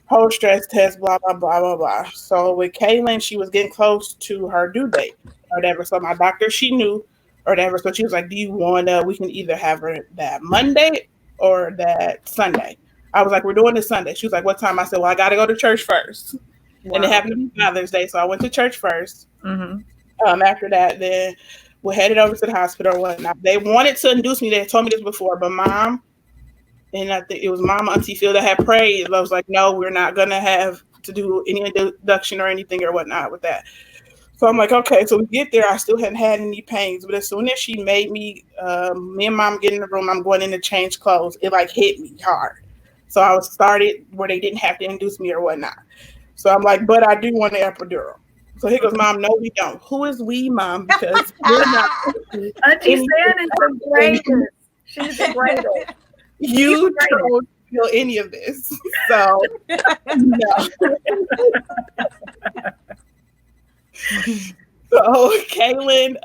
whole stress test, blah, blah, blah, blah, blah. So with Kaylin, she was getting close to her due date or whatever. So my doctor, she knew or whatever. So she was like, do you want we can either have her that Monday or that Sunday. I was like, we're doing this Sunday. She was like, what time? I said, well, I got to go to church first. Wow. And it happened to be Father's Day. So I went to church first. Mm-hmm. After that, then we headed over to the hospital or whatnot. They wanted to induce me. They told me this before, but Mom, and I think it was Mama Auntie Phil that had prayed. I was like, no, we're not going to have to do any induction or anything or whatnot with that. So I'm like, okay. So we get there. I still hadn't had any pains. But as soon as she made me and Mom get in the room, I'm going in to change clothes. It like hit me hard. So I was started where they didn't have to induce me or whatnot. So I'm like, but I do want an epidural. So he goes, Mom, no, we don't. Who is we, Mom? Because we're not. Auntie Sam is the greatest. She's the greatest. You don't feel any of this. So, no. So, Kaylin,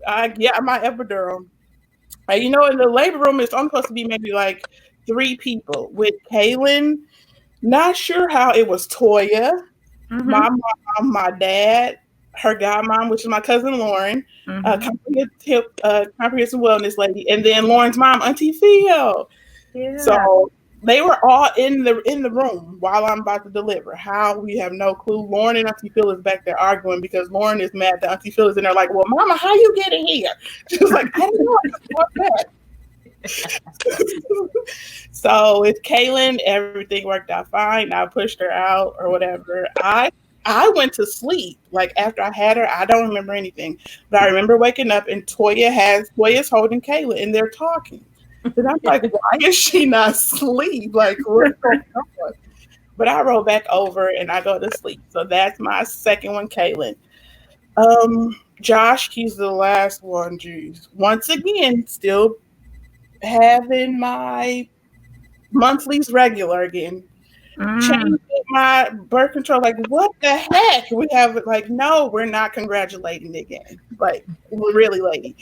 I got my epidural. In the labor room, it's only supposed to be maybe like 3 people. With Kaylin, not sure how it was Toya, my mom, my dad, her godmom, which is my cousin Lauren, comprehensive wellness lady, and then Lauren's mom, Auntie Phil. Yeah. So they were all in the room while I'm about to deliver. How, we have no clue. Lauren and Auntie Phil is back there arguing because Lauren is mad that Auntie Phil is in there like, well, Mama, how you get in here? She was like, I don't know. I just walked back. So with Kaylin, everything worked out fine. I pushed her out or whatever. I went to sleep. Like after I had her, I don't remember anything. But I remember waking up and Toya's holding Kaylin and they're talking. And I'm like, why is she not asleep? Like, what's going on? But I roll back over and I go to sleep. So that's my second one, Kaylin. Josh, he's the last one. Geez. Once again, still having my monthlies regular again. Changing my birth control. Like, what the heck? We have it like, no, we're not congratulating again. Like, we're really late.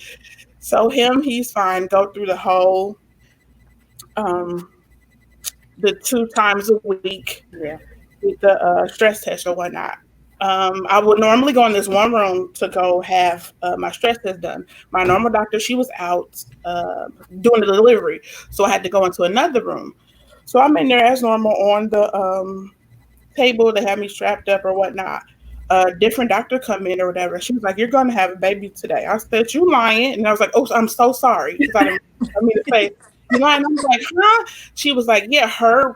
So he's fine. Go through the whole the 2 times a week. Yeah. with the stress test or whatnot. I would normally go in this one room to go have my stress test done. My normal doctor, she was out doing the delivery, so I had to go into another room. So I'm in there as normal on the table. They had me strapped up or whatnot. A different doctor come in or whatever. She was like, "You're going to have a baby today." I said, "You lying?" And I was like, "Oh, I'm so sorry," because I didn't want me to say, "You lying?" I was like, "Huh?" She was like, "Yeah, her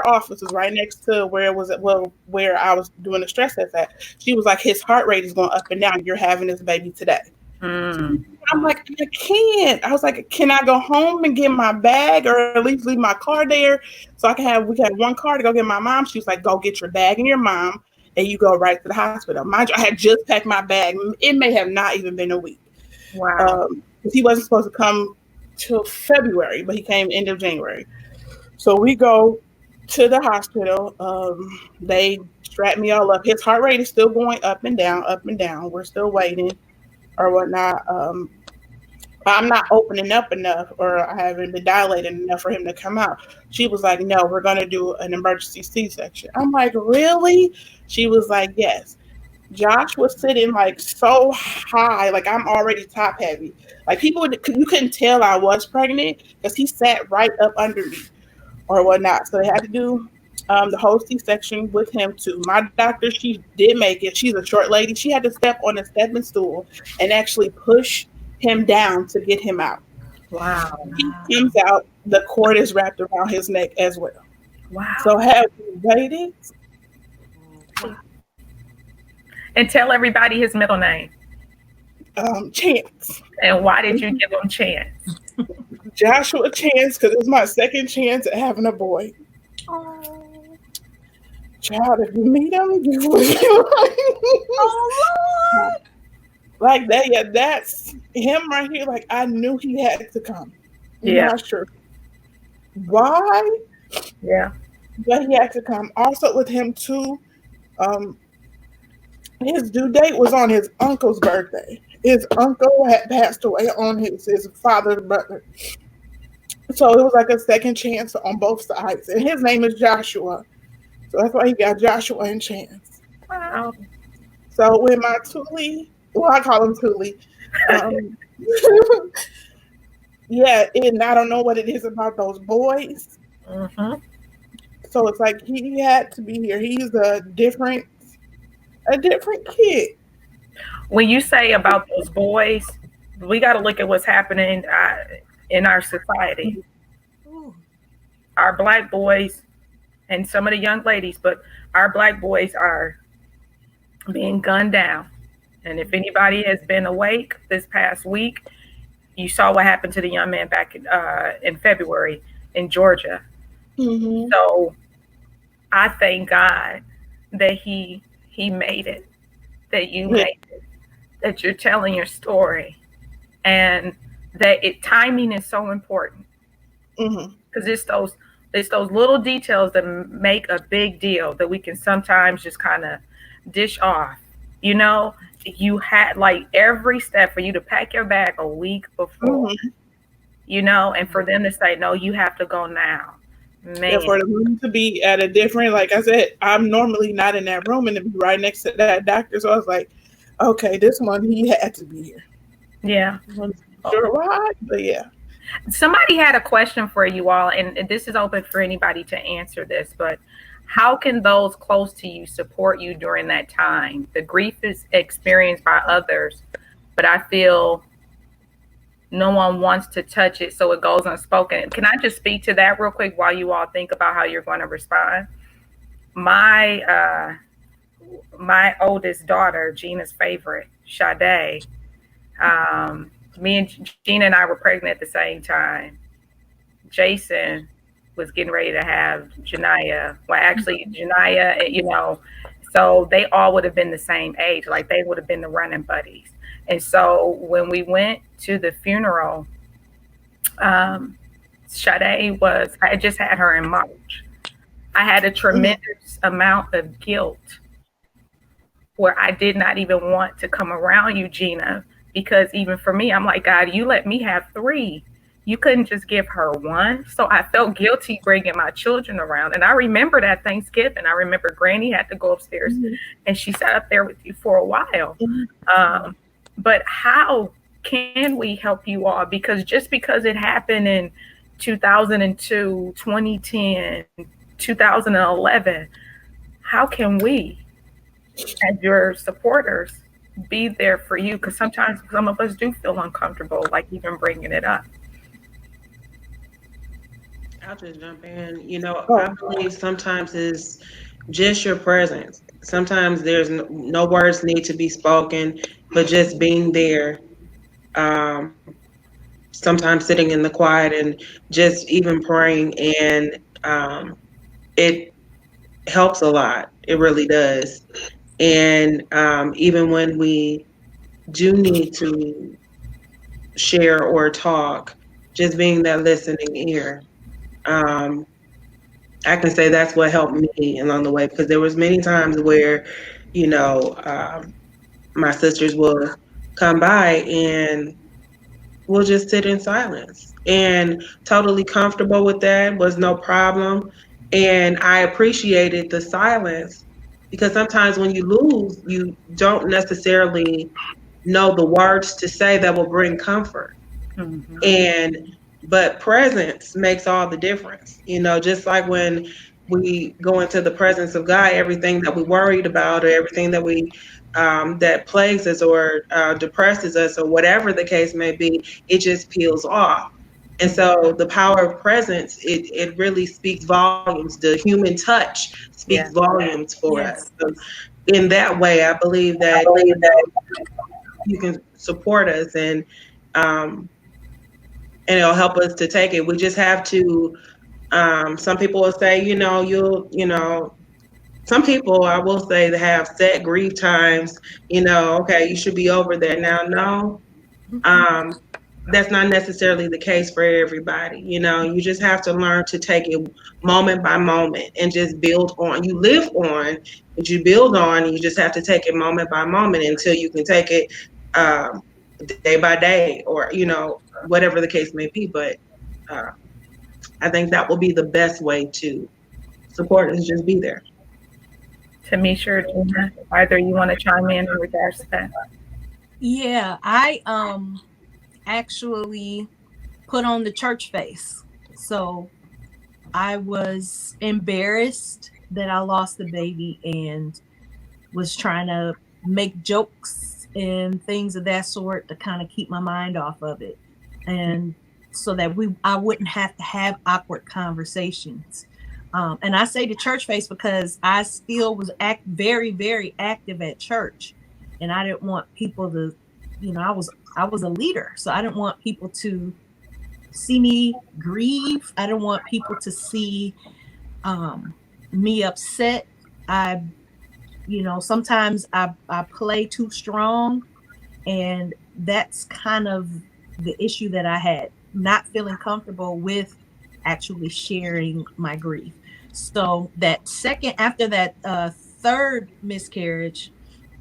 office is right next to where it was at, well, where I was doing the stress test at." She was like, "His heart rate is going up and down. You're having this baby today." Mm. I'm like, "I can't." I was like, "Can I go home and get my bag or at least leave my car there so I can have, we can have one car to go get my mom?" She was like, "Go get your bag and your mom and you go right to the hospital." Mind you, I had just packed my bag. It may have not even been a week. Wow. He wasn't supposed to come till February, but he came end of January. So we go to the hospital. They strap me all up. His heart rate is still going up and down, up and down. We're still waiting or whatnot. I'm not opening up enough or I haven't been dilated enough for him to come out. She was like, "No, we're going to do an emergency C-section." I'm like, "Really?" She was like, "Yes." Josh was sitting like so high, like I'm already top heavy. Like you couldn't tell I was pregnant because he sat right up under me or whatnot. So they had to do the whole C-section with him too. My doctor, she did make it. She's a short lady. She had to step on a stepping stool and actually push him down to get him out. Wow. He comes out, the cord is wrapped around his neck as well. So Wow. have we waited? And tell everybody his middle name. Chance. And why did you give him Chance? Joshua Chance, because it was my second chance at having a boy. Oh, Child, if you meet him, you would be oh like that. Yeah, that's him right here. Like I knew he had to come. I'm Yeah. not sure why, Yeah. but he had to come. Also with him too, um, his due date was on his uncle's birthday. His uncle had passed away on his father's brother. So it was like a second chance on both sides. And his name is Joshua. So that's why he got Joshua and Chance. Wow. So with my Thule, well, I call him Thule. Um, yeah, and I don't know what it is about those boys. Mm-hmm. So it's like he had to be here. He's a different kid. When you say about those boys, we got to look at what's happening in our society. Lord. Our black boys and some of the young ladies, but our black boys are being gunned down. And if anybody has been awake this past week, you saw what happened to the young man back in February in Georgia. Mm-hmm. So I thank God that he made it, that you Yeah. made it, that you're telling your story, and that timing is so important Mm-hmm. because it's those little details that make a big deal that we can sometimes just kind of dish off. You know, you had like every step for you to pack your bag a week before, Mm-hmm. and for them to say, no, you have to go now. Yeah, Man, for the room to be at a different, like I said, I'm normally not in that room and to be right next to that doctor. So I was like, okay, this one, he had to be here. yeah. I wasn't sure why, but yeah. Somebody had a question for you all, and this is open for anybody to answer this, but how can those close to you support you during that time? The grief is experienced by others, but I feel no one wants to touch it, so it goes unspoken. Can I just speak to that real quick while you all think about how you're going to respond? My oldest daughter, Gina's favorite, Sade, me and Gina and I were pregnant at the same time. Jason was getting ready to have Janaya. Well, actually, Janaya, so they all would have been the same age. Like they would have been the running buddies. And so when we went to the funeral, Sade I had just had her in March. I had a tremendous amount of guilt where I did not even want to come around you, Gina, because even for me, I'm like, God, you let me have three. you couldn't just give her one. So I felt guilty bringing my children around. And I remember that Thanksgiving. I remember Granny had to go upstairs and she sat up there with you for a while. But how can we help you all? Because just because it happened in 2002, 2010, 2011, how can we, as your supporters, be there for you? Because sometimes some of us do feel uncomfortable, like even bringing it up. I'll just jump in. I believe sometimes it's just your presence. Sometimes there's no words need to be spoken, but just being there. Um, Sometimes sitting in the quiet and just even praying, and it helps a lot. It really does. And even when we do need to share or talk, just being that listening ear. Um, I can say that's what helped me along the way, because there was many times where, you know, my sisters will come by and we'll just sit in silence, and totally comfortable with that, was no problem. And I appreciated the silence, because sometimes when you lose, you don't necessarily know the words to say that will bring comfort. Mm-hmm. And but presence makes all the difference. Just like when we go into the presence of God, everything that we worried about, or everything that we that plagues us, or depresses us, or whatever the case may be, it just peels off. And so the power of presence, it really speaks volumes. The human touch speaks Yeah. volumes for us. Yes. So in that way, I believe that you can support us, um, and it'll help us to take it. We just have to. Some people will say, some people, I will say, that have set grief times. Okay, you should be over that now. No, um, that's not necessarily the case for everybody. You just have to learn to take it moment by moment and just build on. You live on, but you build on, and you just have to take it moment by moment until you can take it um, day by day, or whatever the case may be. But uh, I think that will be the best way to support, is just be there. Tamisha or Gina, either you want to chime in regards to that? Yeah, I actually put on the church face. So I was embarrassed that I lost the baby and was trying to make jokes and things of that sort to kind of keep my mind off of it. And so that I wouldn't have to have awkward conversations. And I say the church face because I still was very, very active at church, and I didn't want people to, I was a leader, so I didn't want people to see me grieve. I didn't want people to see me upset. I, sometimes I play too strong, and that's kind of the issue that I had, not feeling comfortable with actually sharing my grief. So that second, after that third miscarriage,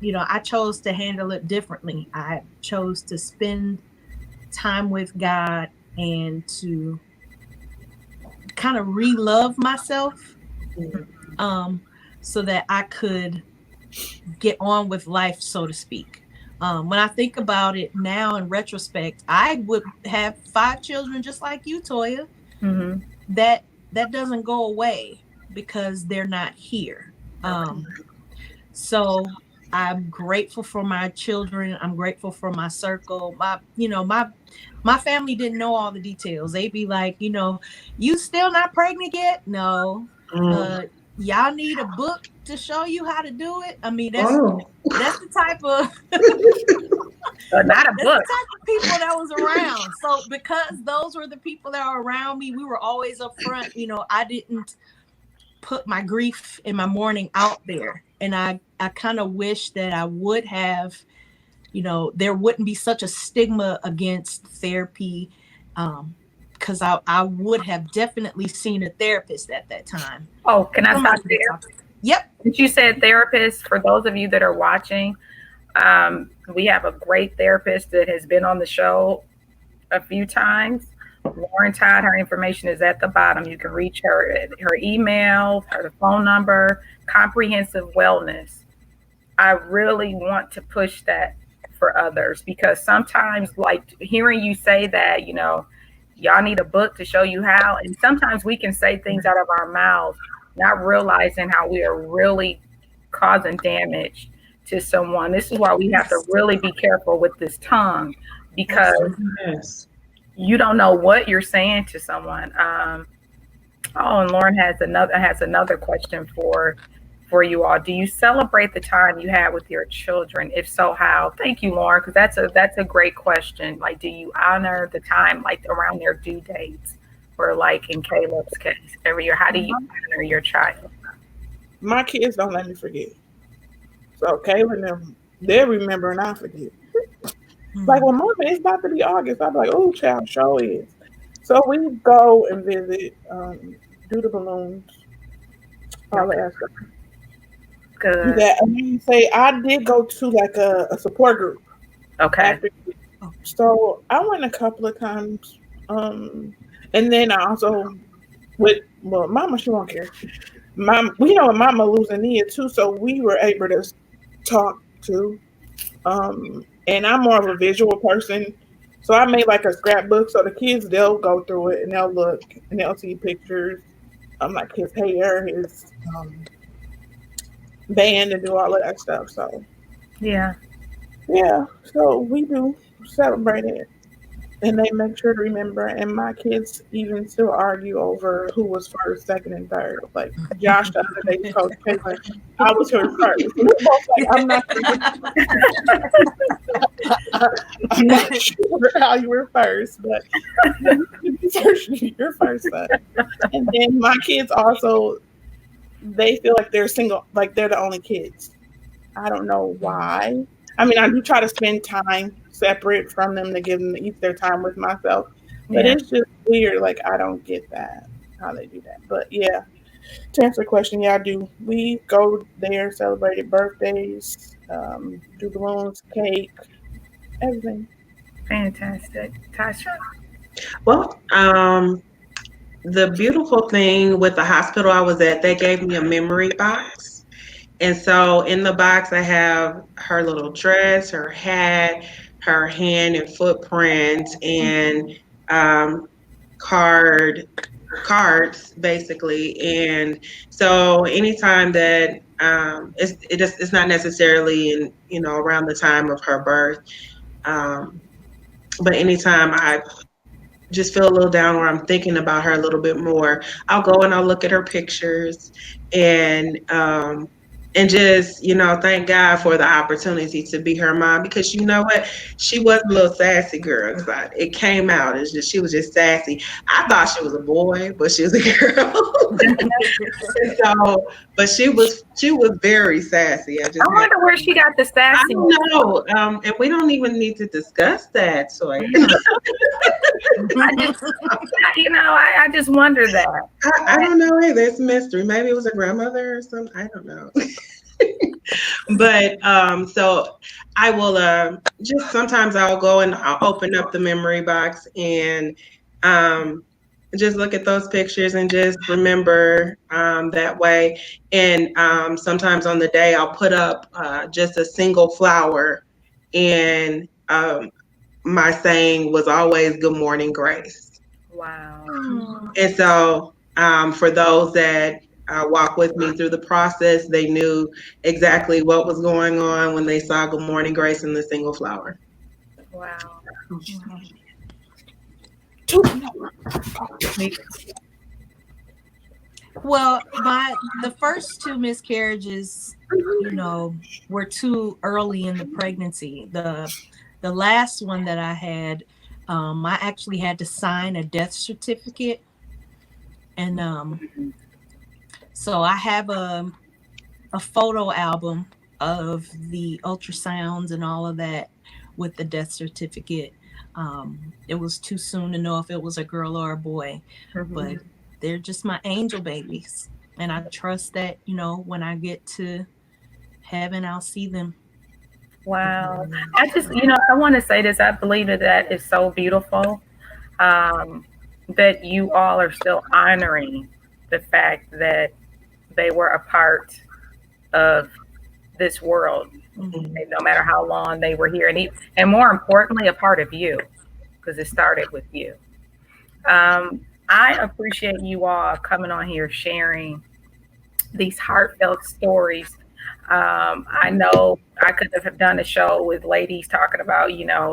I chose to handle it differently. I chose to spend time with God and to kind of re-love myself, um, so that I could get on with life, so to speak. When I think about it now in retrospect, I would have 5 children just like you, Toya. Mm-hmm. That doesn't go away because they're not here. So I'm grateful for my children. I'm grateful for my circle. My family didn't know all the details. They'd be like, you still not pregnant yet? No. Mm. Y'all need a book to show you how to do it. I mean, that's Oh, the type of Not a that's book. the type of people that was around. So because those were the people that were around me, we were always up front. I didn't put my grief and my mourning out there. And I kind of wish that I would have, there wouldn't be such a stigma against therapy. Because I would have definitely seen a therapist at that time. Oh, can I stop Somebody to there? talk to. Yep. Since you said therapist, for those of you that are watching, we have a great therapist that has been on the show a few times. Lauren Todd, her information is at the bottom. You can reach her at her email, her phone number, comprehensive wellness. I really want to push that for others because sometimes, like hearing you say that, y'all need a book to show you how, and sometimes we can say things out of our mouths, not realizing how we are really causing damage to someone. This is why we have to really be careful with this tongue because Yes. you don't know what you're saying to someone. Oh, and Lauren has another question for you all. Do you celebrate the time you had with your children? If so, how? Thank you, Lauren, because that's a great question. Like, do you honor the time like around their due dates, or like in Caleb's case, every year? How do you honor your child? My kids don't let me forget. So Kayla and them, they remember and I forget. Like when Mama, it's about to be August, I'm like, oh, child, show is. So we go and visit, do the balloons, all Okay, that stuff. Do good. that. And then you say I did go to like a support group Okay, after. So I went a couple of times. And then I also with well, Mama, she won't care. Mom, we know Mama losing Nia too, so we were able to talk too. And I'm more of a visual person, so I made like a scrapbook. So the kids they'll go through it and they'll look and they'll see pictures. Like his hair, his band, and do all of that stuff. So yeah, yeah, so we do celebrate it. And they make sure to remember. And my kids even still argue over who was first, second, and third. Like Josh the other day told Caitlin, I was her first. And we're both like, I'm not sure how you were first, but you're first son. And then my kids also, they feel like they're single, like they're the only kids. I don't know why. I mean, I do try to spend time separate from them to give them each their time with myself, but yeah. it's just weird. Like I don't get that how they do that. But yeah, to answer the question, yeah, I do. We go there, celebrated birthdays, do balloons, cake, everything. Fantastic, Tasha. Well, the beautiful thing with the hospital I was at, they gave me a memory box. And so in the box, I have her little dress, her hat, her hand and footprint, and um, card cards basically. And so anytime that it's not necessarily in around the time of her birth, um, but anytime I just feel a little down or I'm thinking about her a little bit more, I'll go and I'll look at her pictures and just, thank God for the opportunity to be her mom because you know what? She was a little sassy girl. It came out. It's just she was just sassy. I thought she was a boy, but she was a girl. So, but she was very sassy. I I just had wonder where she got the I sassy. don't know. And we don't even need to discuss that. So I just, I just wonder that. I don't know either. It's a mystery. Maybe it was a grandmother or something. I don't know. But so I will just sometimes I'll go and I'll open up the memory box and um, just look at those pictures and just remember that way. And sometimes on the day I'll put up just a single flower, and my saying was always "Good morning, Grace." Wow. And so, for those that walk with me through the process, they knew exactly what was going on when they saw Good Morning Grace in the single flower. Wow. Well, the first two miscarriages, were too early in the pregnancy. The last one that I had, I actually had to sign a death certificate, and so I have a photo album of the ultrasounds and all of that with the death certificate. It was too soon to know if it was a girl or a boy, but they're just my angel babies. And I trust that, when I get to heaven, I'll see them. Wow. I just, I want to say this. I believe that is so beautiful. that you all are still honoring the fact that they were a part of this world, Mhm. no matter how long they were here, and more importantly, a part of you, because it started with you. I appreciate you all coming on here sharing these heartfelt stories. I know I could have done a show with ladies talking about,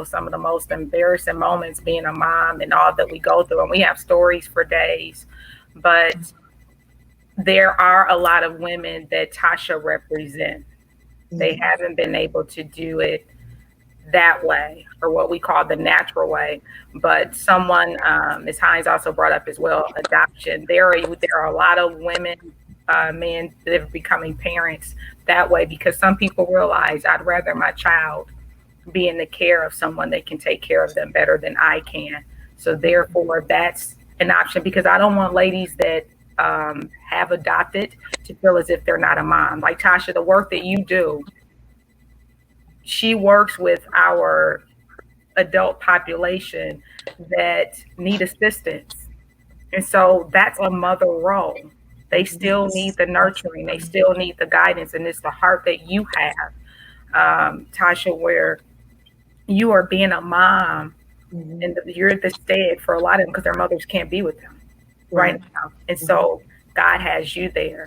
some of the most embarrassing moments being a mom and all that we go through, and we have stories for days. But there are a lot of women that Tasha represents. They haven't been able to do it that way, or what we call the natural way. But someone, Ms. Hines also brought up as well, adoption. There are a lot of women, men that are becoming parents that way, because some people realize I'd rather my child be in the care of someone that can take care of them better than I can. So therefore, that's an option, because I don't want ladies that have adopted to feel as if they're not a mom. Like Tasha, the work that you do, she works with our adult population that need assistance. And so that's a mother role. They still need Yes, the nurturing, they absolutely. still need the guidance. And it's the heart that you have, Tasha, where you are being a mom, Mhm. and you're the stead for a lot of them because their mothers can't be with them right Right. now. And Mhm. so God has you there.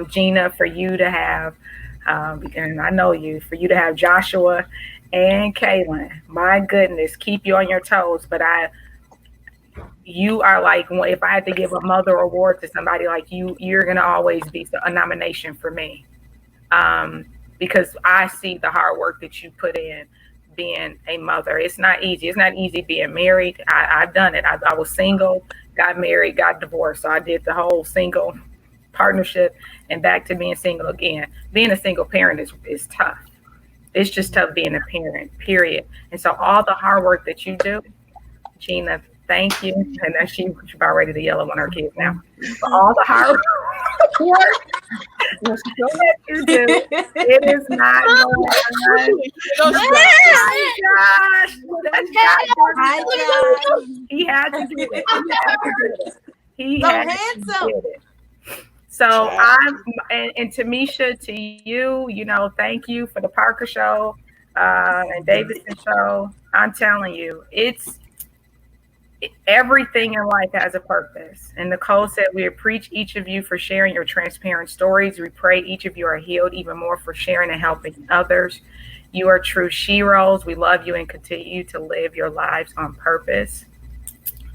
Gina, for you to have, and I know you, for you to have Joshua and Kaylin, my goodness, keep you on your toes. But you are like, if I had to give a mother award to somebody like you, you're going to always be a nomination for me, um, because I see the hard work that you put in being a mother. It's not easy. It's not easy being married. I've done it. I was single, got married, got divorced. So I did the whole single partnership and back to being single again. Being a single parent is tough. It's just tough being a parent, period. And so all the hard work that you do, Gina, thank you. And then she's about ready to yell at one of her kids now. For all the hard work Well, she told that you do. It is not going on. me. There goes Hi, Josh. That's Hi, Josh. Josh. He had to get it. He had to get it. He So had to handsome. get it. So Josh. and Tamisha, to you, thank you for the Parker show, and Davidson show. I'm telling you, everything in life has a purpose. And Nicole said, we appreciate each of you for sharing your transparent stories. We pray each of you are healed even more for sharing and helping others. You are true sheroes. We love you and continue to live your lives on purpose.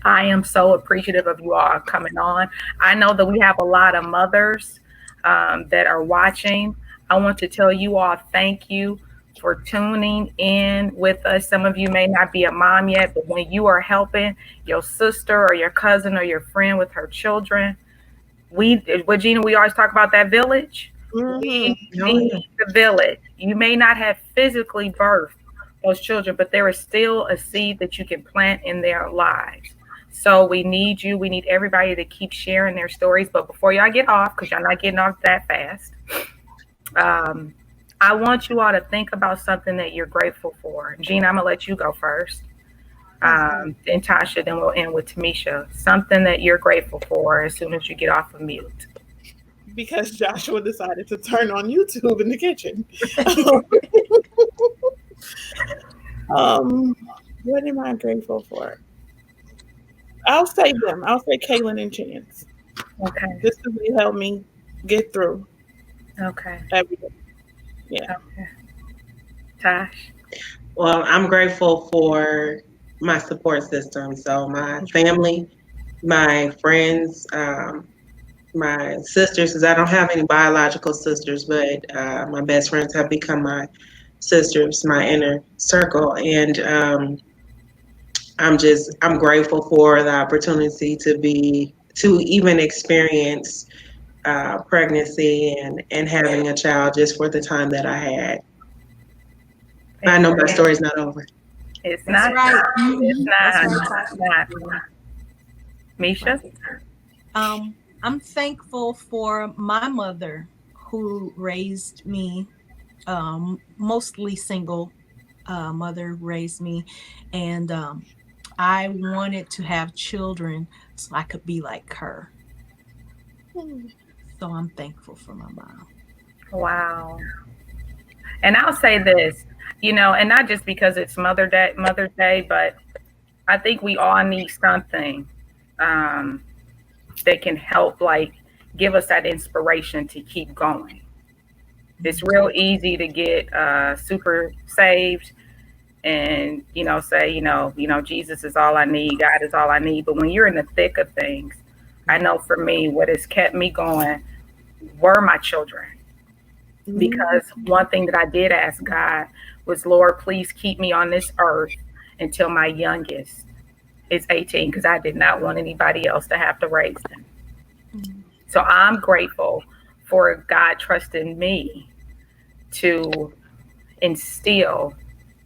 I am so appreciative of you all coming on. I know that we have a lot of mothers that are watching. I want to tell you all thank you for tuning in with us. Some of you may not be a mom yet, but when you are helping your sister or your cousin or your friend with her children, Gina, we always talk about that village. Mm-hmm. We Oh, need yeah. the village. You may not have physically birthed those children, but there is still a seed that you can plant in their lives. So we need you. We need everybody to keep sharing their stories. But before y'all get off, because y'all not getting off that fast, um, I want you all to think about something that you're grateful for. Gina, I'm gonna let you go first. Then Tasha, then we'll end with Tamisha. Something that you're grateful for as soon as you get off of mute. Because Joshua decided to turn on YouTube in the kitchen. um, what am I grateful for? I'll say them. I'll say Kaylin and Chance. Okay. Just because they helped me get through Okay. everything. Yeah. Okay. Tash. Well, I'm grateful for my support system. So my family, my friends, my sisters, because I don't have any biological sisters, but my best friends have become my sisters, my inner circle, and I'm grateful for the opportunity to even experience pregnancy and having a child just for the time that I had. I know my story's not over. It's That's not. right. It's That's not. right, It's Tasha. not. Misha. Right. I'm thankful for my mother who raised me, mostly single mother raised me, and I wanted to have children so I could be like her. So I'm thankful for my mom. Wow. And I'll say this, and not just because it's Mother's Day, but I think we all need something um, that can help, like, give us that inspiration to keep going. It's real easy to get super saved and say Jesus is all I need, God is all I need. But when you're in the thick of things, I know for me, what has kept me going were my children. Because one thing that I did ask God was, Lord, please keep me on this earth until my youngest is 18, because I did not want anybody else to have to raise them. So I'm grateful for God trusting me to instill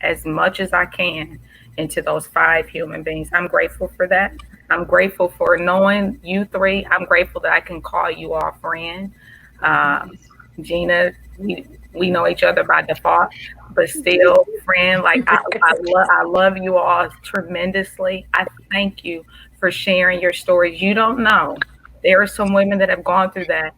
as much as I can into those 5 human beings. I'm grateful for that. I'm grateful for knowing you 3. I'm grateful that I can call you all friend. Gina, we know each other by default, but still friend. Like I love you all tremendously. I thank you for sharing your stories. You don't know. There are some women that have gone through that.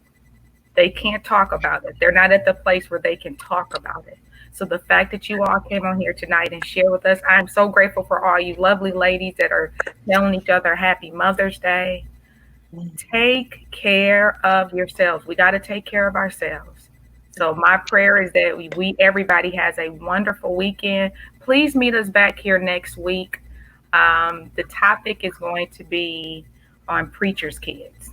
They can't talk about it. They're not at the place where they can talk about it. So the fact that you all came on here tonight and share with us, I'm so grateful for all you lovely ladies that are telling each other Happy Mother's Day. Take care of yourselves. We got to take care of ourselves. So my prayer is that everybody has a wonderful weekend. Please meet us back here next week. The topic is going to be on preachers' kids.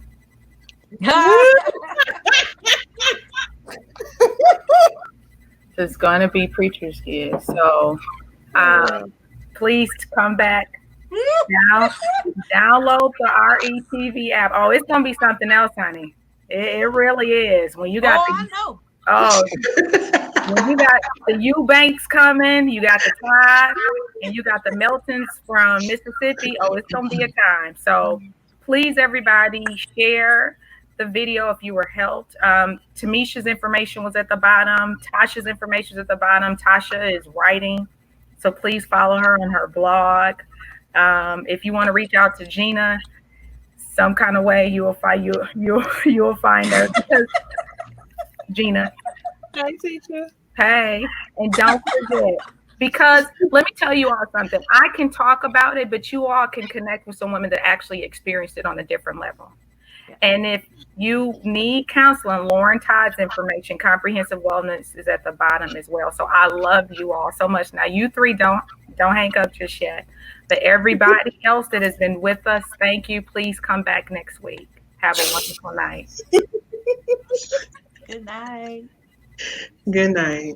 It's going to be preachers' kids. So please come back. Now, download the RETV app. Oh, it's going to be something else, honey. It really is. When you got I know. When you got the Eubanks coming, you got the Todd, and you got the Meltons from Mississippi. Oh, it's going to be a time. So please, everybody, share the video if you were helped. Tamisha's information was at the bottom. Tasha's information is at the bottom. Tasha is writing, so please follow her on her blog. If you want to reach out to Gina, some kind of way, you will find her. Because Gina. Hi, teacher. Hey, and don't forget, because let me tell you all something. I can talk about it, but you all can connect with some women that actually experienced it on a different level. And if you need counseling, Lauren Todd's information, Comprehensive Wellness, is at the bottom as well. So I love you all so much. Now, you 3 don't hang up just yet. But everybody else that has been with us, thank you. Please come back next week. Have a wonderful night. Good night. Good night.